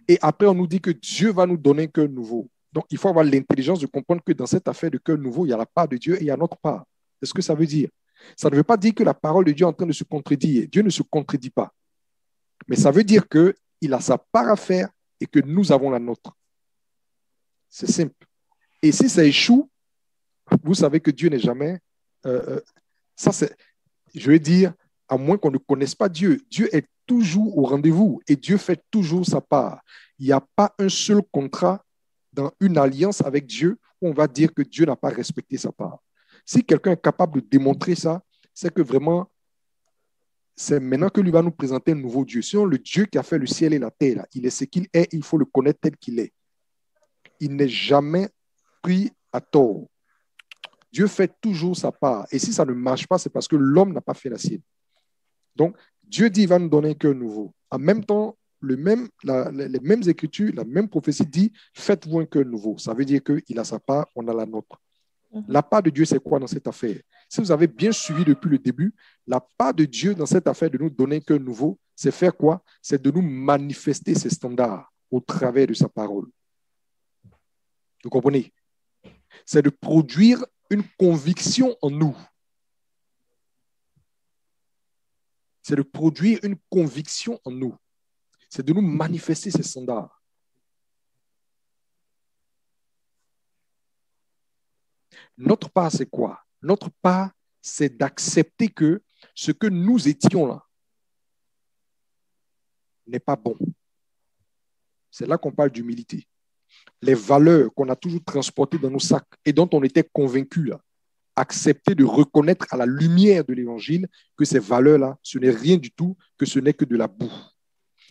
et après, on nous dit que Dieu va nous donner un cœur nouveau. Donc, il faut avoir l'intelligence de comprendre que dans cette affaire de cœur nouveau, il y a la part de Dieu et il y a notre part. C'est ce que ça veut dire. Ça ne veut pas dire que la parole de Dieu est en train de se contredire. Dieu ne se contredit pas. Mais ça veut dire qu'il a sa part à faire et que nous avons la nôtre. C'est simple. Et si ça échoue, vous savez que Dieu n'est jamais... je veux dire, à moins qu'on ne connaisse pas Dieu, Dieu est toujours au rendez-vous et Dieu fait toujours sa part. Il n'y a pas un seul contrat dans une alliance avec Dieu où on va dire que Dieu n'a pas respecté sa part. Si quelqu'un est capable de démontrer ça, c'est que vraiment, c'est maintenant que lui va nous présenter un nouveau Dieu. Sinon, le Dieu qui a fait le ciel et la terre, là, il est ce qu'il est, il faut le connaître tel qu'il est. Il n'est jamais pris à tort. Dieu fait toujours sa part. Et si ça ne marche pas, c'est parce que l'homme n'a pas fait la sienne. Donc, Dieu dit, il va nous donner un cœur nouveau. En même temps, les mêmes écritures, la même prophétie dit, faites-vous un cœur nouveau. Ça veut dire qu'il a sa part, on a la nôtre. La part de Dieu, c'est quoi dans cette affaire? Si vous avez bien suivi depuis le début, la part de Dieu dans cette affaire de nous donner un cœur nouveau, c'est faire quoi? C'est de nous manifester ses standards au travers de sa parole. Vous comprenez? C'est de produire une conviction en nous. C'est de produire une conviction en nous. C'est de nous manifester ses standards. Notre part, c'est quoi? Notre part, c'est d'accepter que ce que nous étions là n'est pas bon. C'est là qu'on parle d'humilité. Les valeurs qu'on a toujours transportées dans nos sacs et dont on était convaincus, là, accepter de reconnaître à la lumière de l'Évangile que ces valeurs-là, ce n'est rien du tout, que ce n'est que de la boue.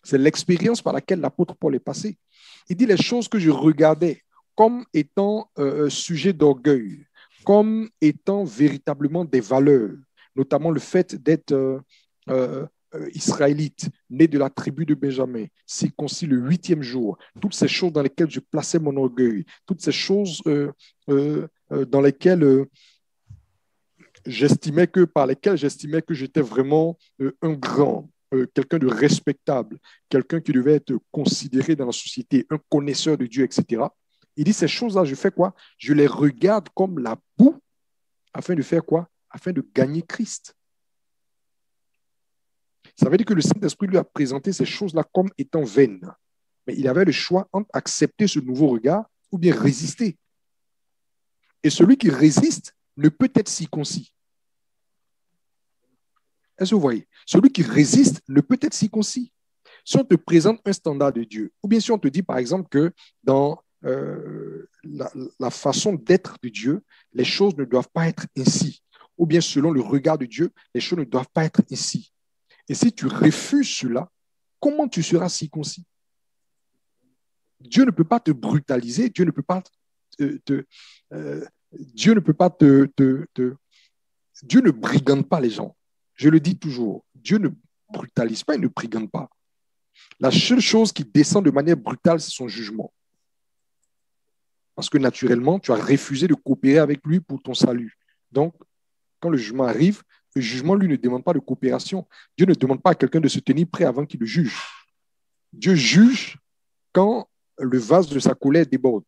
C'est l'expérience par laquelle l'apôtre Paul est passé. Il dit les choses que je regardais comme étant sujet d'orgueil, comme étant véritablement des valeurs, notamment le fait d'être israélite, né de la tribu de Benjamin, circoncis le 8e jour, toutes ces choses dans lesquelles je plaçais mon orgueil, toutes ces choses dans lesquelles par lesquelles j'estimais que j'étais vraiment un grand, quelqu'un de respectable, quelqu'un qui devait être considéré dans la société, un connaisseur de Dieu, etc. Il dit ces choses-là, je fais quoi? Je les regarde comme la boue afin de faire quoi? Afin de gagner Christ. Ça veut dire que le Saint-Esprit lui a présenté ces choses-là comme étant vaines. Mais il avait le choix entre accepter ce nouveau regard ou bien résister. Et celui qui résiste ne peut être circoncis. Est-ce que vous voyez? Celui qui résiste ne peut être circoncis. Si on te présente un standard de Dieu, ou bien si on te dit par exemple que dans la façon d'être de Dieu, les choses ne doivent pas être ainsi, ou bien selon le regard de Dieu, les choses ne doivent pas être ainsi. Et si tu refuses cela, comment tu seras circoncis? Dieu ne peut pas te brutaliser, Dieu ne peut pas Dieu ne peut pas Dieu ne brigande pas les gens. Je le dis toujours, Dieu ne brutalise pas, il ne brigande pas. La seule chose qui descend de manière brutale, c'est son jugement. Parce que naturellement, tu as refusé de coopérer avec lui pour ton salut. Donc, quand le jugement arrive, le jugement, lui, ne demande pas de coopération. Dieu ne demande pas à quelqu'un de se tenir prêt avant qu'il le juge. Dieu juge quand le vase de sa colère déborde.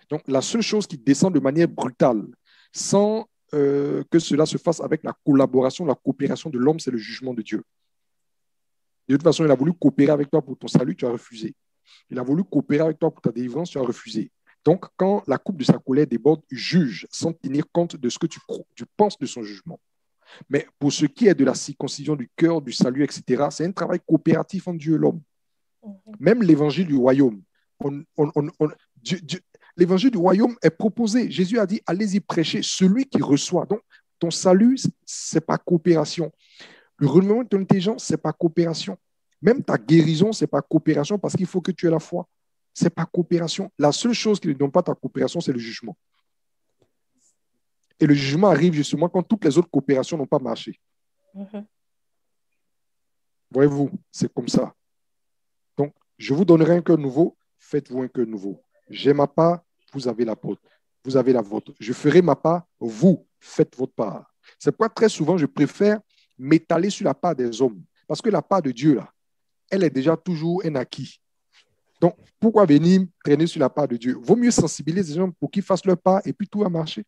Donc, la seule chose qui descend de manière brutale, sans que cela se fasse avec la collaboration, la coopération de l'homme, c'est le jugement de Dieu. De toute façon, il a voulu coopérer avec toi pour ton salut, tu as refusé. Il a voulu coopérer avec toi pour ta délivrance, tu as refusé. Donc, quand la coupe de sa colère déborde, il juge sans tenir compte de ce que tu penses de son jugement. Mais pour ce qui est de la circoncision du cœur, du salut, etc., c'est un travail coopératif entre Dieu et l'homme. Même l'évangile du royaume, l'évangile du royaume est proposé. Jésus a dit, allez-y prêcher, celui qui reçoit. Donc, ton salut, ce n'est pas coopération. Le renouvellement de ton intelligence, ce n'est pas coopération. Même ta guérison, ce n'est pas coopération parce qu'il faut que tu aies la foi. Ce n'est pas coopération. La seule chose qui ne donne pas ta coopération, c'est le jugement. Et le jugement arrive justement quand toutes les autres coopérations n'ont pas marché. Voyez-vous, c'est comme ça. Donc, je vous donnerai un cœur nouveau, faites-vous un cœur nouveau. J'ai ma part, vous avez la vôtre. Vous avez la vôtre. Je ferai ma part, vous faites votre part. C'est pourquoi très souvent, je préfère m'étaler sur la part des hommes. Parce que la part de Dieu, là, elle est déjà toujours un acquis. Donc, pourquoi venir traîner sur la part de Dieu? Vaut mieux sensibiliser les gens pour qu'ils fassent leur part et puis tout va marcher.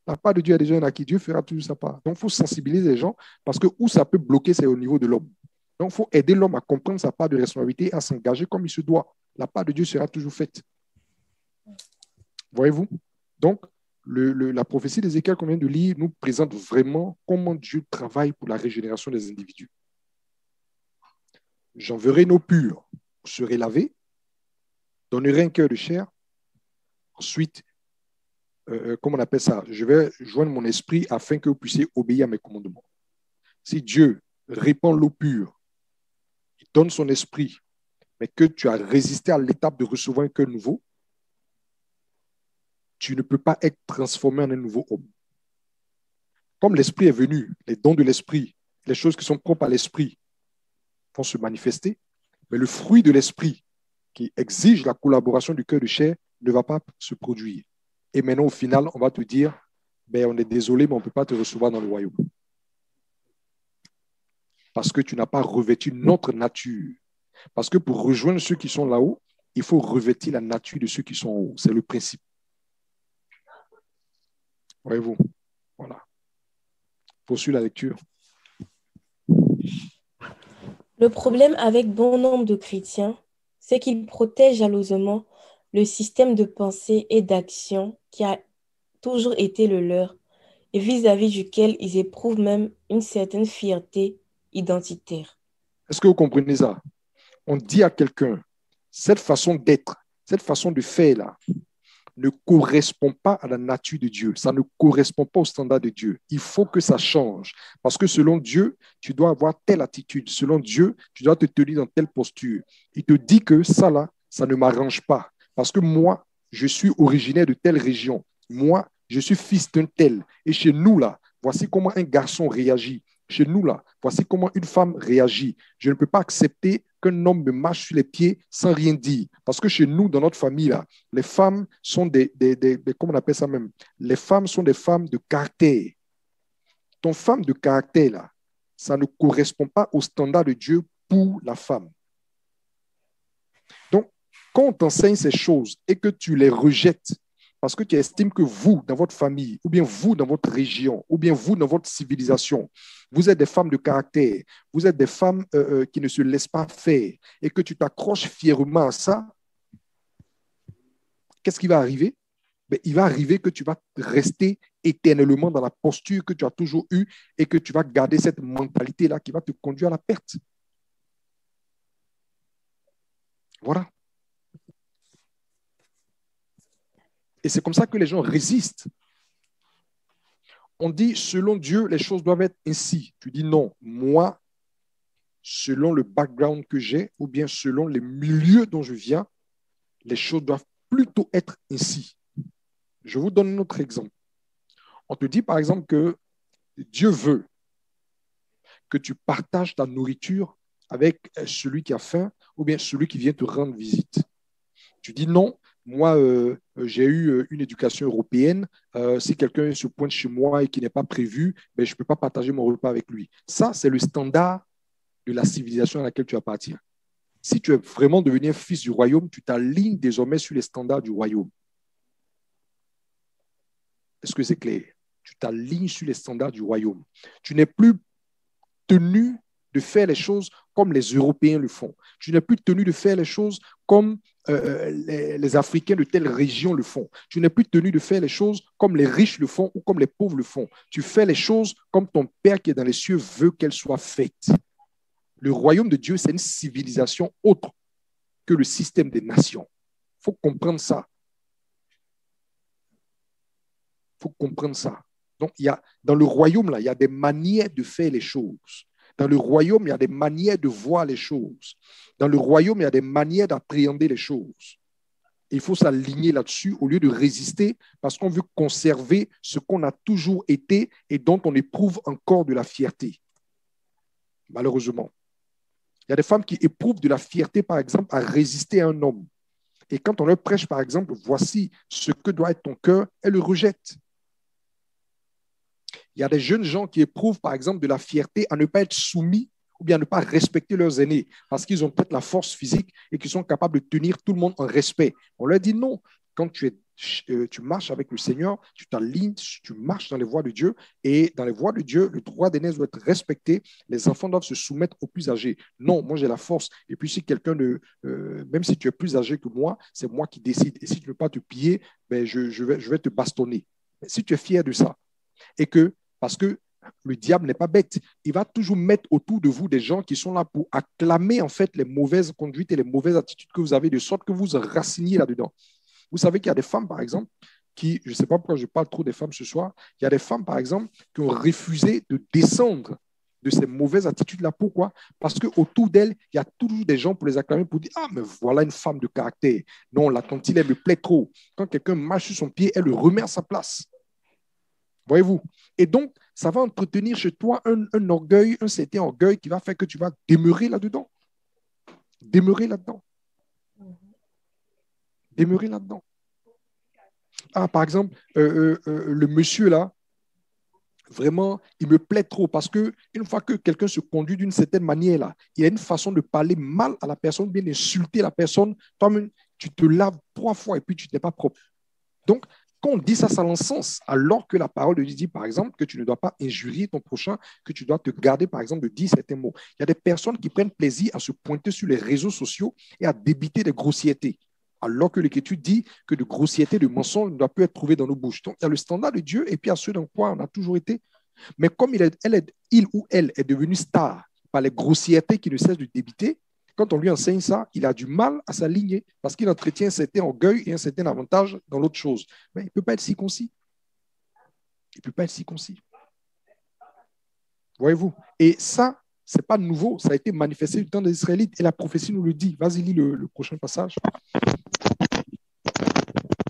La part de Dieu est déjà un acquis. Dieu fera toujours sa part. Donc, il faut sensibiliser les gens parce que où ça peut bloquer, c'est au niveau de l'homme. Donc, il faut aider l'homme à comprendre sa part de responsabilité, à s'engager comme il se doit. La part de Dieu sera toujours faite. Voyez-vous? Donc, la prophétie d'Ézéchiel qu'on vient de lire nous présente vraiment comment Dieu travaille pour la régénération des individus. J'enverrai une eau pure, vous serez lavés, donnerai un cœur de chair. Ensuite, comment on appelle ça? Je vais joindre mon esprit afin que vous puissiez obéir à mes commandements. Si Dieu répand l'eau pure, il donne son esprit, mais que tu as résisté à l'étape de recevoir un cœur nouveau, tu ne peux pas être transformé en un nouveau homme. Comme l'esprit est venu, les dons de l'esprit, les choses qui sont propres à l'esprit vont se manifester, mais le fruit de l'esprit qui exige la collaboration du cœur de chair ne va pas se produire. Et maintenant, au final, on va te dire, ben, on est désolé, mais on ne peut pas te recevoir dans le royaume. Parce que tu n'as pas revêtu notre nature. Parce que pour rejoindre ceux qui sont là-haut, il faut revêtir la nature de ceux qui sont en haut. C'est le principe. Voyez-vous? Voilà. Poursuis la lecture. Le problème avec bon nombre de chrétiens, c'est qu'ils protègent jalousement le système de pensée et d'action qui a toujours été le leur et vis-à-vis duquel ils éprouvent même une certaine fierté identitaire. Est-ce que vous comprenez ça? On dit à quelqu'un, cette façon d'être, cette façon de faire là, ne correspond pas à la nature de Dieu. Ça ne correspond pas au standard de Dieu. Il faut que ça change. Parce que selon Dieu, tu dois avoir telle attitude. Selon Dieu, tu dois te tenir dans telle posture. Il te dit que ça là, ça ne m'arrange pas. Parce que moi, je suis originaire de telle région. Moi, je suis fils d'un tel. Et chez nous là, voici comment un garçon réagit. Chez nous là, voici comment une femme réagit. Je ne peux pas accepter qu'un homme me marche sur les pieds sans rien dire. Parce que chez nous, dans notre famille, là, les femmes sont comment on appelle ça même? Les femmes sont des femmes de caractère. Ton femme de caractère, là, ça ne correspond pas au standard de Dieu pour la femme. Donc, quand on t'enseigne ces choses et que tu les rejettes, parce que tu estimes que vous, dans votre famille, ou bien vous, dans votre région, ou bien vous, dans votre civilisation, vous êtes des femmes de caractère, vous êtes des femmes qui ne se laissent pas faire, et que tu t'accroches fièrement à ça, qu'est-ce qui va arriver? Ben, il va arriver que tu vas rester éternellement dans la posture que tu as toujours eue et que tu vas garder cette mentalité-là qui va te conduire à la perte. Voilà. Et c'est comme ça que les gens résistent. On dit, selon Dieu, les choses doivent être ainsi. Tu dis non, moi, selon le background que j'ai, ou bien selon les milieux dont je viens, les choses doivent plutôt être ainsi. Je vous donne un autre exemple. On te dit, par exemple, que Dieu veut que tu partages ta nourriture avec celui qui a faim ou bien celui qui vient te rendre visite. Tu dis non, moi, j'ai eu une éducation européenne. Si quelqu'un se pointe chez moi et qui n'est pas prévu, ben, je ne peux pas partager mon repas avec lui. Ça, c'est le standard de la civilisation à laquelle tu appartiens. Si tu es vraiment devenu un fils du royaume, tu t'alignes désormais sur les standards du royaume. Est-ce que c'est clair? Tu t'alignes sur les standards du royaume. Tu n'es plus tenu de faire les choses comme les Européens le font. Tu n'es plus tenu de faire les choses comme les Africains de telle région le font. Tu n'es plus tenu de faire les choses comme les riches le font ou comme les pauvres le font. Tu fais les choses comme ton Père qui est dans les cieux veut qu'elles soient faites. Le royaume de Dieu, c'est une civilisation autre que le système des nations. Il faut comprendre ça. Il faut comprendre ça. Donc, dans le royaume, là, il y a des manières de faire les choses. Dans le royaume, il y a des manières de voir les choses. Dans le royaume, il y a des manières d'appréhender les choses. Il faut s'aligner là-dessus au lieu de résister parce qu'on veut conserver ce qu'on a toujours été et dont on éprouve encore de la fierté. Malheureusement. Il y a des femmes qui éprouvent de la fierté, par exemple, à résister à un homme. Et quand on leur prêche, par exemple, voici ce que doit être ton cœur, elles le rejettent. Il y a des jeunes gens qui éprouvent, par exemple, de la fierté à ne pas être soumis ou bien à ne pas respecter leurs aînés parce qu'ils ont peut-être la force physique et qu'ils sont capables de tenir tout le monde en respect. On leur dit non. Quand tu marches avec le Seigneur, tu t'alignes, tu marches dans les voies de Dieu et dans les voies de Dieu, le droit d'aînesse doit être respecté. Les enfants doivent se soumettre aux plus âgés. Non, moi j'ai la force. Et puis si quelqu'un même si tu es plus âgé que moi, c'est moi qui décide. Et si tu ne veux pas te piller, ben je vais te bastonner. Mais si tu es fier de ça et parce que le diable n'est pas bête. Il va toujours mettre autour de vous des gens qui sont là pour acclamer en fait les mauvaises conduites et les mauvaises attitudes que vous avez, de sorte que vous enraciniez là-dedans. Vous savez qu'il y a des femmes, par exemple, qui, je ne sais pas pourquoi je parle trop des femmes ce soir, il y a des femmes, par exemple, qui ont refusé de descendre de ces mauvaises attitudes-là. Pourquoi? Parce qu'autour d'elles, il y a toujours des gens pour les acclamer, pour dire « Ah, mais voilà une femme de caractère. Non, la tontine, elle me plaît trop. » Quand quelqu'un marche sur son pied, elle le remet à sa place. Voyez-vous? Et donc, ça va entretenir chez toi un orgueil, un certain orgueil qui va faire que tu vas demeurer là-dedans. Demeurer là-dedans. Demeurer là-dedans. Ah, par exemple, le monsieur là, vraiment, il me plaît trop parce qu'une fois que quelqu'un se conduit d'une certaine manière là, il y a une façon de parler mal à la personne, bien d'insulter la personne. Toi-même, tu te laves 3 fois et puis tu n'es pas propre. Donc, quand on dit ça, ça l'encense, alors que la parole de Dieu dit, par exemple, que tu ne dois pas injurier ton prochain, que tu dois te garder, par exemple, de dire certains mots. Il y a des personnes qui prennent plaisir à se pointer sur les réseaux sociaux et à débiter des grossièretés, alors que l'Écriture dit que de grossièretés, de mensonges ne doivent plus être trouvés dans nos bouches. Donc, il y a le standard de Dieu et puis il y a ceux dans quoi on a toujours été. Mais comme il ou elle est devenu star par les grossièretés qui ne cessent de débiter, quand on lui enseigne ça, il a du mal à s'aligner parce qu'il entretient un certain orgueil et un certain avantage dans l'autre chose. Mais il ne peut pas être circoncis. Il ne peut pas être circoncis. Voyez-vous? Et ça, ce n'est pas nouveau. Ça a été manifesté du temps des Israélites et la prophétie nous le dit. Vas-y, lis le prochain passage.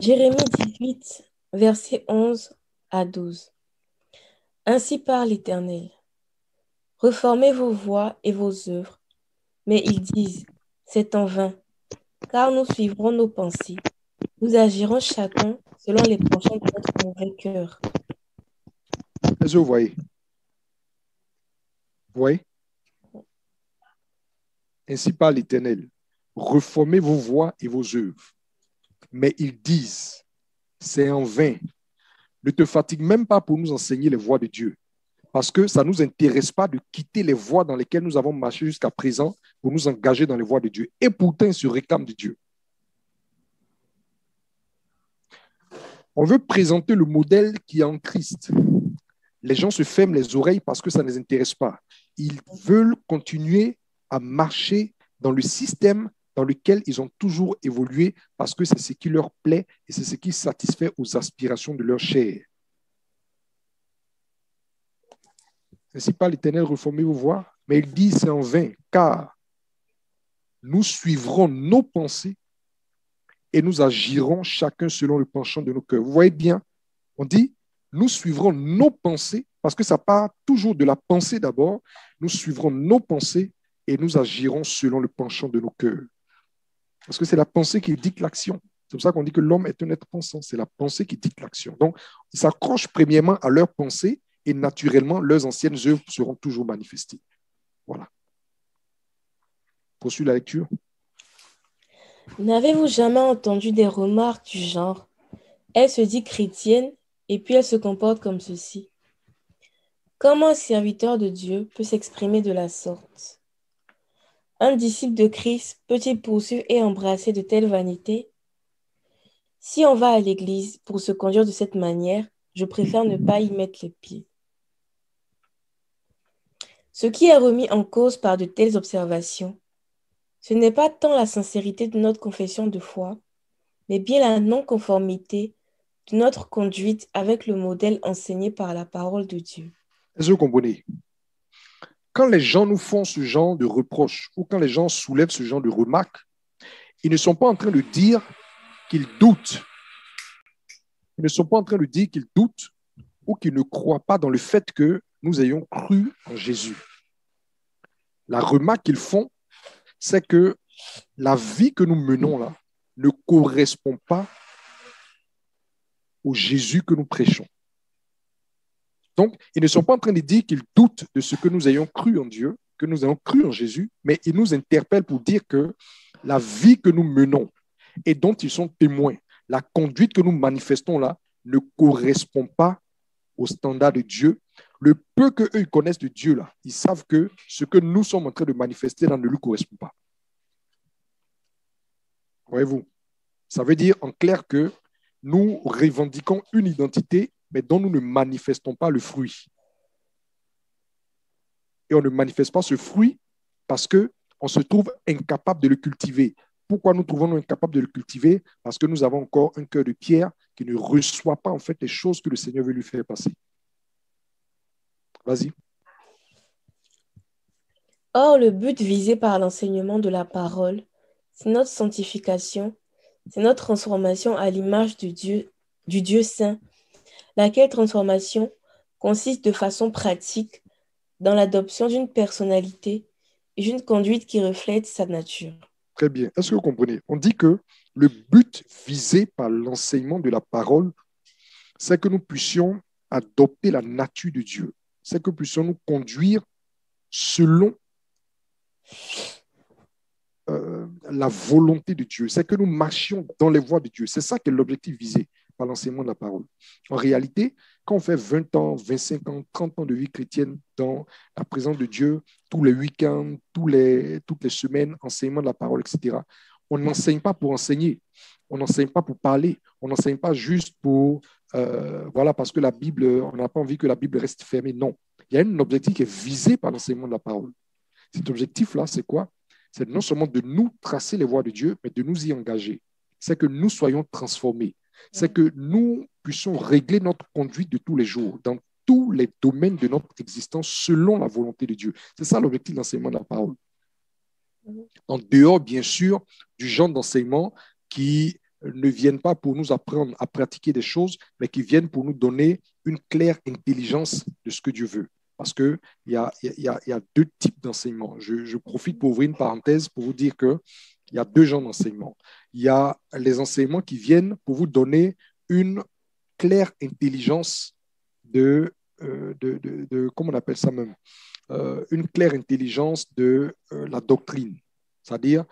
Jérémie 18, versets 11 à 12. Ainsi parle l'Éternel. Reformez vos voies et vos œuvres. Mais ils disent, c'est en vain, car nous suivrons nos pensées. Nous agirons chacun selon les penchants de notre mauvais cœur. Est-ce que vous voyez? Vous voyez? Ainsi parle l'Éternel. Reformez vos voies et vos œuvres. Mais ils disent, c'est en vain. Ne te fatigue même pas pour nous enseigner les voies de Dieu. Parce que ça ne nous intéresse pas de quitter les voies dans lesquelles nous avons marché jusqu'à présent pour nous engager dans les voies de Dieu. Et pourtant, ils se réclament de Dieu. On veut présenter le modèle qui est en Christ. Les gens se ferment les oreilles parce que ça ne les intéresse pas. Ils veulent continuer à marcher dans le système dans lequel ils ont toujours évolué parce que c'est ce qui leur plaît et c'est ce qui satisfait aux aspirations de leur chair. Ainsi pas l'Éternel reformer vos voies, mais il dit c'est en vain, car nous suivrons nos pensées et nous agirons chacun selon le penchant de nos cœurs. Vous voyez bien, on dit nous suivrons nos pensées, parce que ça part toujours de la pensée d'abord, nous suivrons nos pensées et nous agirons selon le penchant de nos cœurs. Parce que c'est la pensée qui dicte l'action. C'est pour ça qu'on dit que l'homme est un être pensant. C'est la pensée qui dicte l'action. Donc, ils s'accrochent premièrement à leur pensée et naturellement, leurs anciennes œuvres seront toujours manifestées. Voilà. Poursuis la lecture. N'avez-vous jamais entendu des remarques du genre? Elle se dit chrétienne et puis elle se comporte comme ceci. Comment un serviteur de Dieu peut s'exprimer de la sorte? Un disciple de Christ peut-il poursuivre et embrasser de telles vanités? Si on va à l'église pour se conduire de cette manière, je préfère ne pas y mettre les pieds. Ce qui est remis en cause par de telles observations, ce n'est pas tant la sincérité de notre confession de foi, mais bien la non-conformité de notre conduite avec le modèle enseigné par la parole de Dieu. Est-ce que vous comprenez? Quand les gens nous font ce genre de reproches ou quand les gens soulèvent ce genre de remarques, ils ne sont pas en train de dire qu'ils doutent. Ils ne sont pas en train de dire qu'ils doutent ou qu'ils ne croient pas dans le fait que nous ayons cru en Jésus. La remarque qu'ils font, c'est que la vie que nous menons là ne correspond pas au Jésus que nous prêchons. Donc, ils ne sont pas en train de dire qu'ils doutent de ce que nous ayons cru en Dieu, que nous ayons cru en Jésus, mais ils nous interpellent pour dire que la vie que nous menons et dont ils sont témoins, la conduite que nous manifestons là, ne correspond pas au standard de Dieu. Le peu qu'eux ils connaissent de Dieu là, ils savent que ce que nous sommes en train de manifester là ne lui correspond pas. Voyez-vous? Ça veut dire en clair que nous revendiquons une identité, mais dont nous ne manifestons pas le fruit. Et on ne manifeste pas ce fruit parce qu'on se trouve incapable de le cultiver. Pourquoi nous trouvons-nous incapables de le cultiver? Parce que nous avons encore un cœur de pierre qui ne reçoit pas en fait les choses que le Seigneur veut lui faire passer. Vas-y. Or, le but visé par l'enseignement de la parole, c'est notre sanctification, c'est notre transformation à l'image de Dieu, du Dieu saint, laquelle transformation consiste de façon pratique dans l'adoption d'une personnalité et d'une conduite qui reflète sa nature. Très bien. Est-ce que vous comprenez? On dit que le but visé par l'enseignement de la parole, c'est que nous puissions adopter la nature de Dieu. C'est que nous puissions nous conduire selon la volonté de Dieu. C'est que nous marchions dans les voies de Dieu. C'est ça qui est l'objectif visé par l'enseignement de la parole. En réalité, quand on fait 20 ans, 25 ans, 30 ans de vie chrétienne dans la présence de Dieu, tous les week-ends, toutes les semaines, enseignement de la parole, etc., on n'enseigne pas pour enseigner. On n'enseigne pas pour parler. On n'enseigne pas juste pour, voilà, parce que la Bible, on n'a pas envie que la Bible reste fermée. Non. Il y a un objectif qui est visé par l'enseignement de la parole. Cet objectif-là, c'est quoi? C'est non seulement de nous tracer les voies de Dieu, mais de nous y engager. C'est que nous soyons transformés. C'est que nous puissions régler notre conduite de tous les jours, dans tous les domaines de notre existence, selon la volonté de Dieu. C'est ça l'objectif de l'enseignement de la parole. En dehors, bien sûr, du genre d'enseignement qui ne viennent pas pour nous apprendre à pratiquer des choses, mais qui viennent pour nous donner une claire intelligence de ce que Dieu veut. Parce qu'il y a deux types d'enseignements. Je profite pour ouvrir une parenthèse pour vous dire qu'il y a deux genres d'enseignements. Il y a les enseignements qui viennent pour vous donner une claire intelligence comment on appelle ça même, une claire intelligence de la doctrine, c'est-à-dire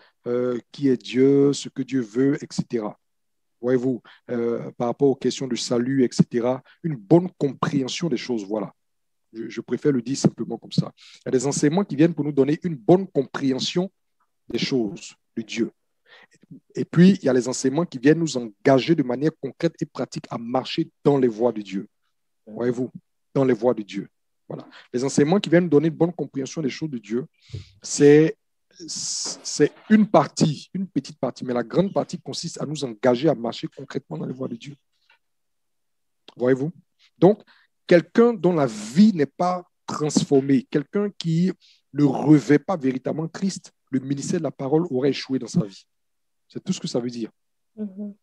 qui est Dieu, ce que Dieu veut, etc. Voyez-vous, par rapport aux questions de salut, etc., une bonne compréhension des choses, voilà. Je préfère le dire simplement comme ça. Il y a des enseignements qui viennent pour nous donner une bonne compréhension des choses de Dieu. Et puis, il y a les enseignements qui viennent nous engager de manière concrète et pratique à marcher dans les voies de Dieu. Voyez-vous, dans les voies de Dieu. Voilà. Les enseignements qui viennent nous donner une bonne compréhension des choses de Dieu, c'est une partie, une petite partie, mais la grande partie consiste à nous engager à marcher concrètement dans les voies de Dieu. Voyez-vous? Donc, quelqu'un dont la vie n'est pas transformée, quelqu'un qui ne revêt pas véritablement Christ, le ministère de la parole aurait échoué dans sa vie. C'est tout ce que ça veut dire. Mhm.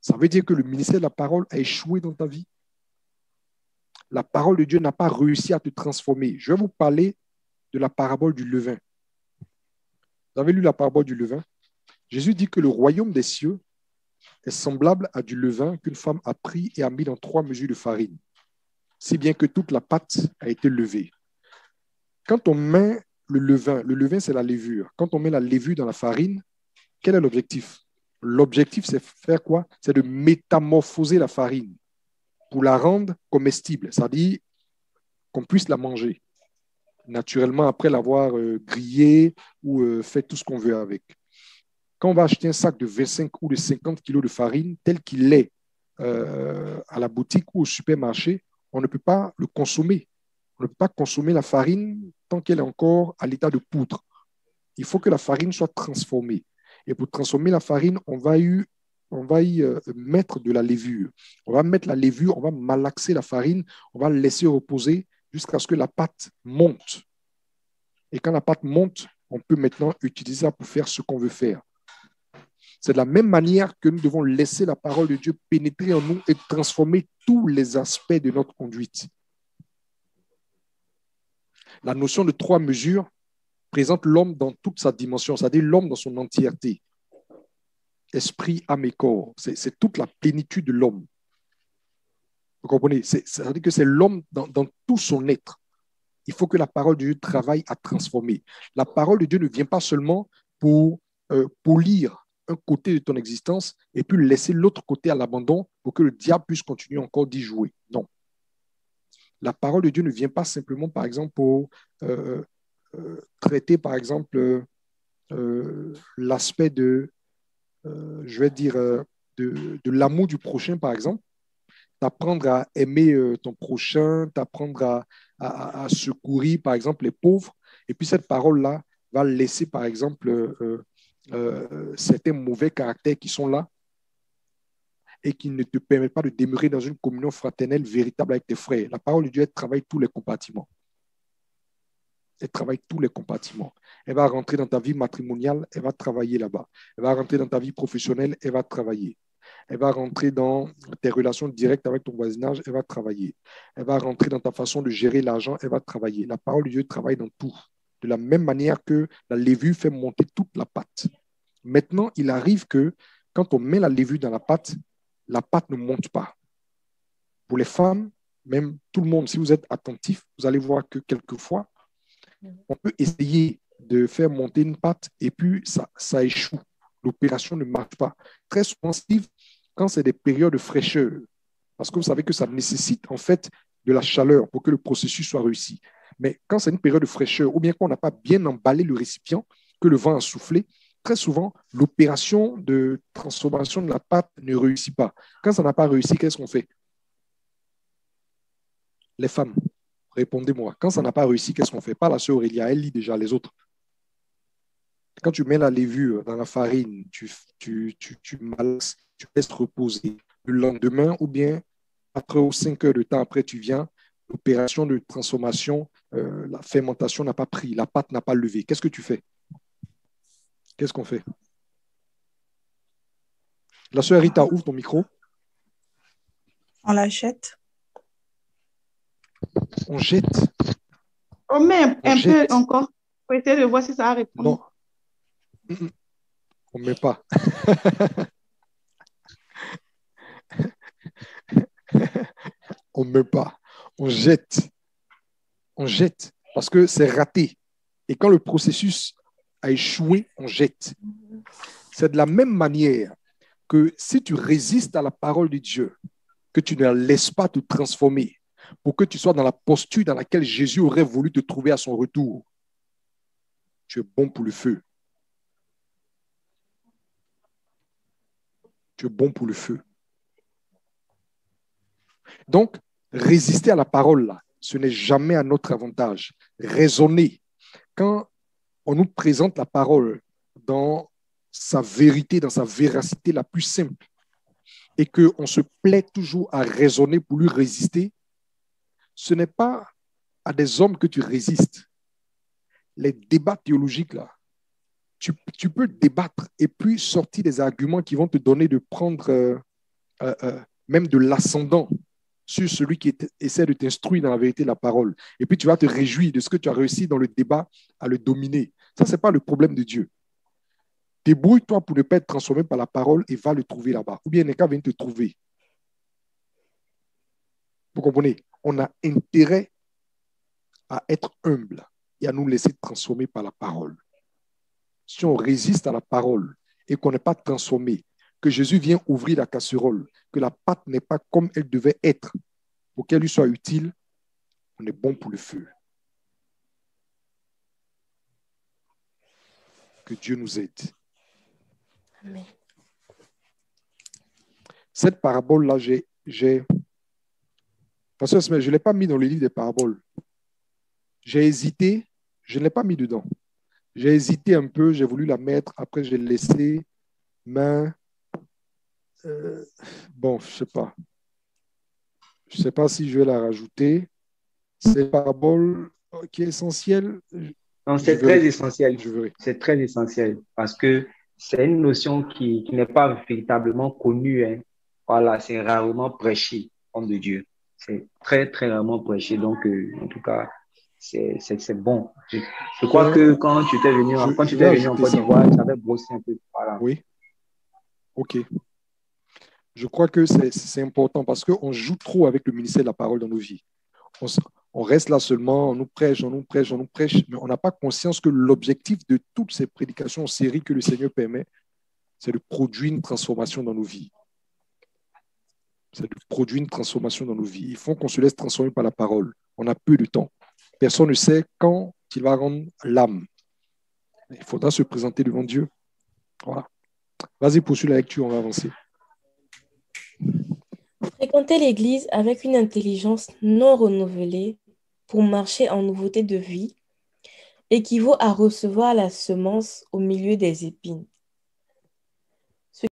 Ça veut dire que le ministère de la parole a échoué dans ta vie. La parole de Dieu n'a pas réussi à te transformer. Je vais vous parler de la parabole du levain. Vous avez lu la parabole du levain? Jésus dit que le royaume des cieux est semblable à du levain qu'une femme a pris et a mis dans 3 mesures de farine, si bien que toute la pâte a été levée. Quand on met le levain c'est la levure. Quand on met la levure dans la farine, quel est l'objectif? L'objectif, c'est faire quoi? C'est de métamorphoser la farine pour la rendre comestible, c'est-à-dire qu'on puisse la manger naturellement après l'avoir grillée ou fait tout ce qu'on veut avec. Quand on va acheter un sac de 25 ou de 50 kilos de farine tel qu'il est à la boutique ou au supermarché, on ne peut pas le consommer. On ne peut pas consommer la farine tant qu'elle est encore à l'état de poudre. Il faut que la farine soit transformée. Et pour transformer la farine, on va y mettre de la levure. On va mettre la levure, on va malaxer la farine, on va laisser reposer jusqu'à ce que la pâte monte. Et quand la pâte monte, on peut maintenant utiliser ça pour faire ce qu'on veut faire. C'est de la même manière que nous devons laisser la parole de Dieu pénétrer en nous et transformer tous les aspects de notre conduite. La notion de 3 mesures présente l'homme dans toute sa dimension, c'est-à-dire l'homme dans son entièreté. Esprit, âme et corps. C'est toute la plénitude de l'homme. Vous comprenez? C'est-à-dire que c'est l'homme dans tout son être. Il faut que la parole de Dieu travaille à transformer. La parole de Dieu ne vient pas seulement pour lire un côté de ton existence et puis laisser l'autre côté à l'abandon pour que le diable puisse continuer encore d'y jouer. Non. La parole de Dieu ne vient pas simplement, par exemple, pour traiter, par exemple, l'aspect de l'amour du prochain, par exemple, t'apprendre à aimer ton prochain, t'apprendre à secourir, par exemple, les pauvres. Et puis cette parole-là va laisser, par exemple, certains mauvais caractères qui sont là et qui ne te permettent pas de demeurer dans une communion fraternelle véritable avec tes frères. La parole de Dieu, elle travaille tous les compartiments. Elle travaille tous les compartiments. Elle va rentrer dans ta vie matrimoniale, elle va travailler là-bas. Elle va rentrer dans ta vie professionnelle, elle va travailler. Elle va rentrer dans tes relations directes avec ton voisinage, elle va travailler. Elle va rentrer dans ta façon de gérer l'argent, elle va travailler. La parole de Dieu travaille dans tout. De la même manière que la levure fait monter toute la pâte. Maintenant, il arrive que quand on met la levure dans la pâte ne monte pas. Pour les femmes, même tout le monde, si vous êtes attentif, vous allez voir que quelquefois, on peut essayer de faire monter une pâte et puis ça échoue. L'opération ne marche pas. Très souvent, Steve, quand c'est des périodes de fraîcheur, parce que vous savez que ça nécessite en fait de la chaleur pour que le processus soit réussi. Mais quand c'est une période de fraîcheur ou bien qu'on n'a pas bien emballé le récipient, que le vent a soufflé, très souvent, l'opération de transformation de la pâte ne réussit pas. Quand ça n'a pas réussi, qu'est-ce qu'on fait? Les femmes, répondez-moi. Quand ça n'a pas réussi, qu'est-ce qu'on fait? Pas la sœur Aurélia, elle lit déjà les autres. Quand tu mets la levure dans la farine, tu malaxes, tu laisses reposer. Le lendemain, ou bien 4 ou 5 heures de temps après, tu viens, l'opération de transformation, la fermentation n'a pas pris, la pâte n'a pas levé. Qu'est-ce que tu fais? Qu'est-ce qu'on fait? La sœur Rita, ouvre ton micro. On l'achète. On jette. On met un peu encore pour essayer de voir si ça va répondre. Non. On ne met pas. On ne met pas. On jette. On jette parce que c'est raté. Et quand le processus a échoué, on jette. C'est de la même manière que si tu résistes à la parole de Dieu, que tu ne la laisses pas te transformer pour que tu sois dans la posture dans laquelle Jésus aurait voulu te trouver à son retour, tu es bon pour le feu. tu es bon pour le feu. Donc, résister à la parole, là, ce n'est jamais à notre avantage. Raisonner. Quand on nous présente la parole dans sa vérité, dans sa véracité la plus simple, et qu'on se plaît toujours à raisonner pour lui résister, ce n'est pas à des hommes que tu résistes. Les débats théologiques, là, tu peux débattre et puis sortir des arguments qui vont te donner de prendre même de l'ascendant sur celui qui essaie de t'instruire dans la vérité de la parole. Et puis tu vas te réjouir de ce que tu as réussi dans le débat à le dominer. Ça, ce n'est pas le problème de Dieu. Débrouille-toi pour ne pas être transformé par la parole et va le trouver là-bas. Ou bien Neka vient te trouver. Vous comprenez? On a intérêt à être humble et à nous laisser transformer par la parole. Si on résiste à la parole et qu'on n'est pas transformé, que Jésus vient ouvrir la casserole, que la pâte n'est pas comme elle devait être pour qu'elle lui soit utile, on est bon pour le feu. Que Dieu nous aide. Amen. Cette parabole-là, parce que je ne l'ai pas mis dans le livre des paraboles. J'ai hésité, je ne l'ai pas mis dedans. J'ai hésité un peu, j'ai voulu la mettre, après j'ai laissé, mais bon, je ne sais pas. Je ne sais pas si je vais la rajouter. C'est une parabole qui est essentielle. Non, c'est très essentiel. C'est très essentiel parce que c'est une notion qui n'est pas véritablement connue. Hein. Voilà, c'est rarement prêché, homme de Dieu. C'est très, très rarement prêché. Donc, en tout cas, c'est bon. Je crois que quand tu étais venu en Côte d'Ivoire, tu avais brossé un peu. Voilà. Oui. OK. Je crois que c'est important parce qu'on joue trop avec le ministère de la parole dans nos vies. On reste là seulement, on nous prêche, mais on n'a pas conscience que l'objectif de toutes ces prédications en série que le Seigneur permet, c'est de produire une transformation dans nos vies. C'est de produire une transformation dans nos vies. Il faut qu'on se laisse transformer par la parole. On a peu de temps. Personne ne sait quand il va rendre l'âme. Il faudra se présenter devant Dieu. Voilà. Vas-y, poursuis la lecture, on va avancer. Fréquenter l'Église avec une intelligence non renouvelée pour marcher en nouveauté de vie équivaut à recevoir la semence au milieu des épines.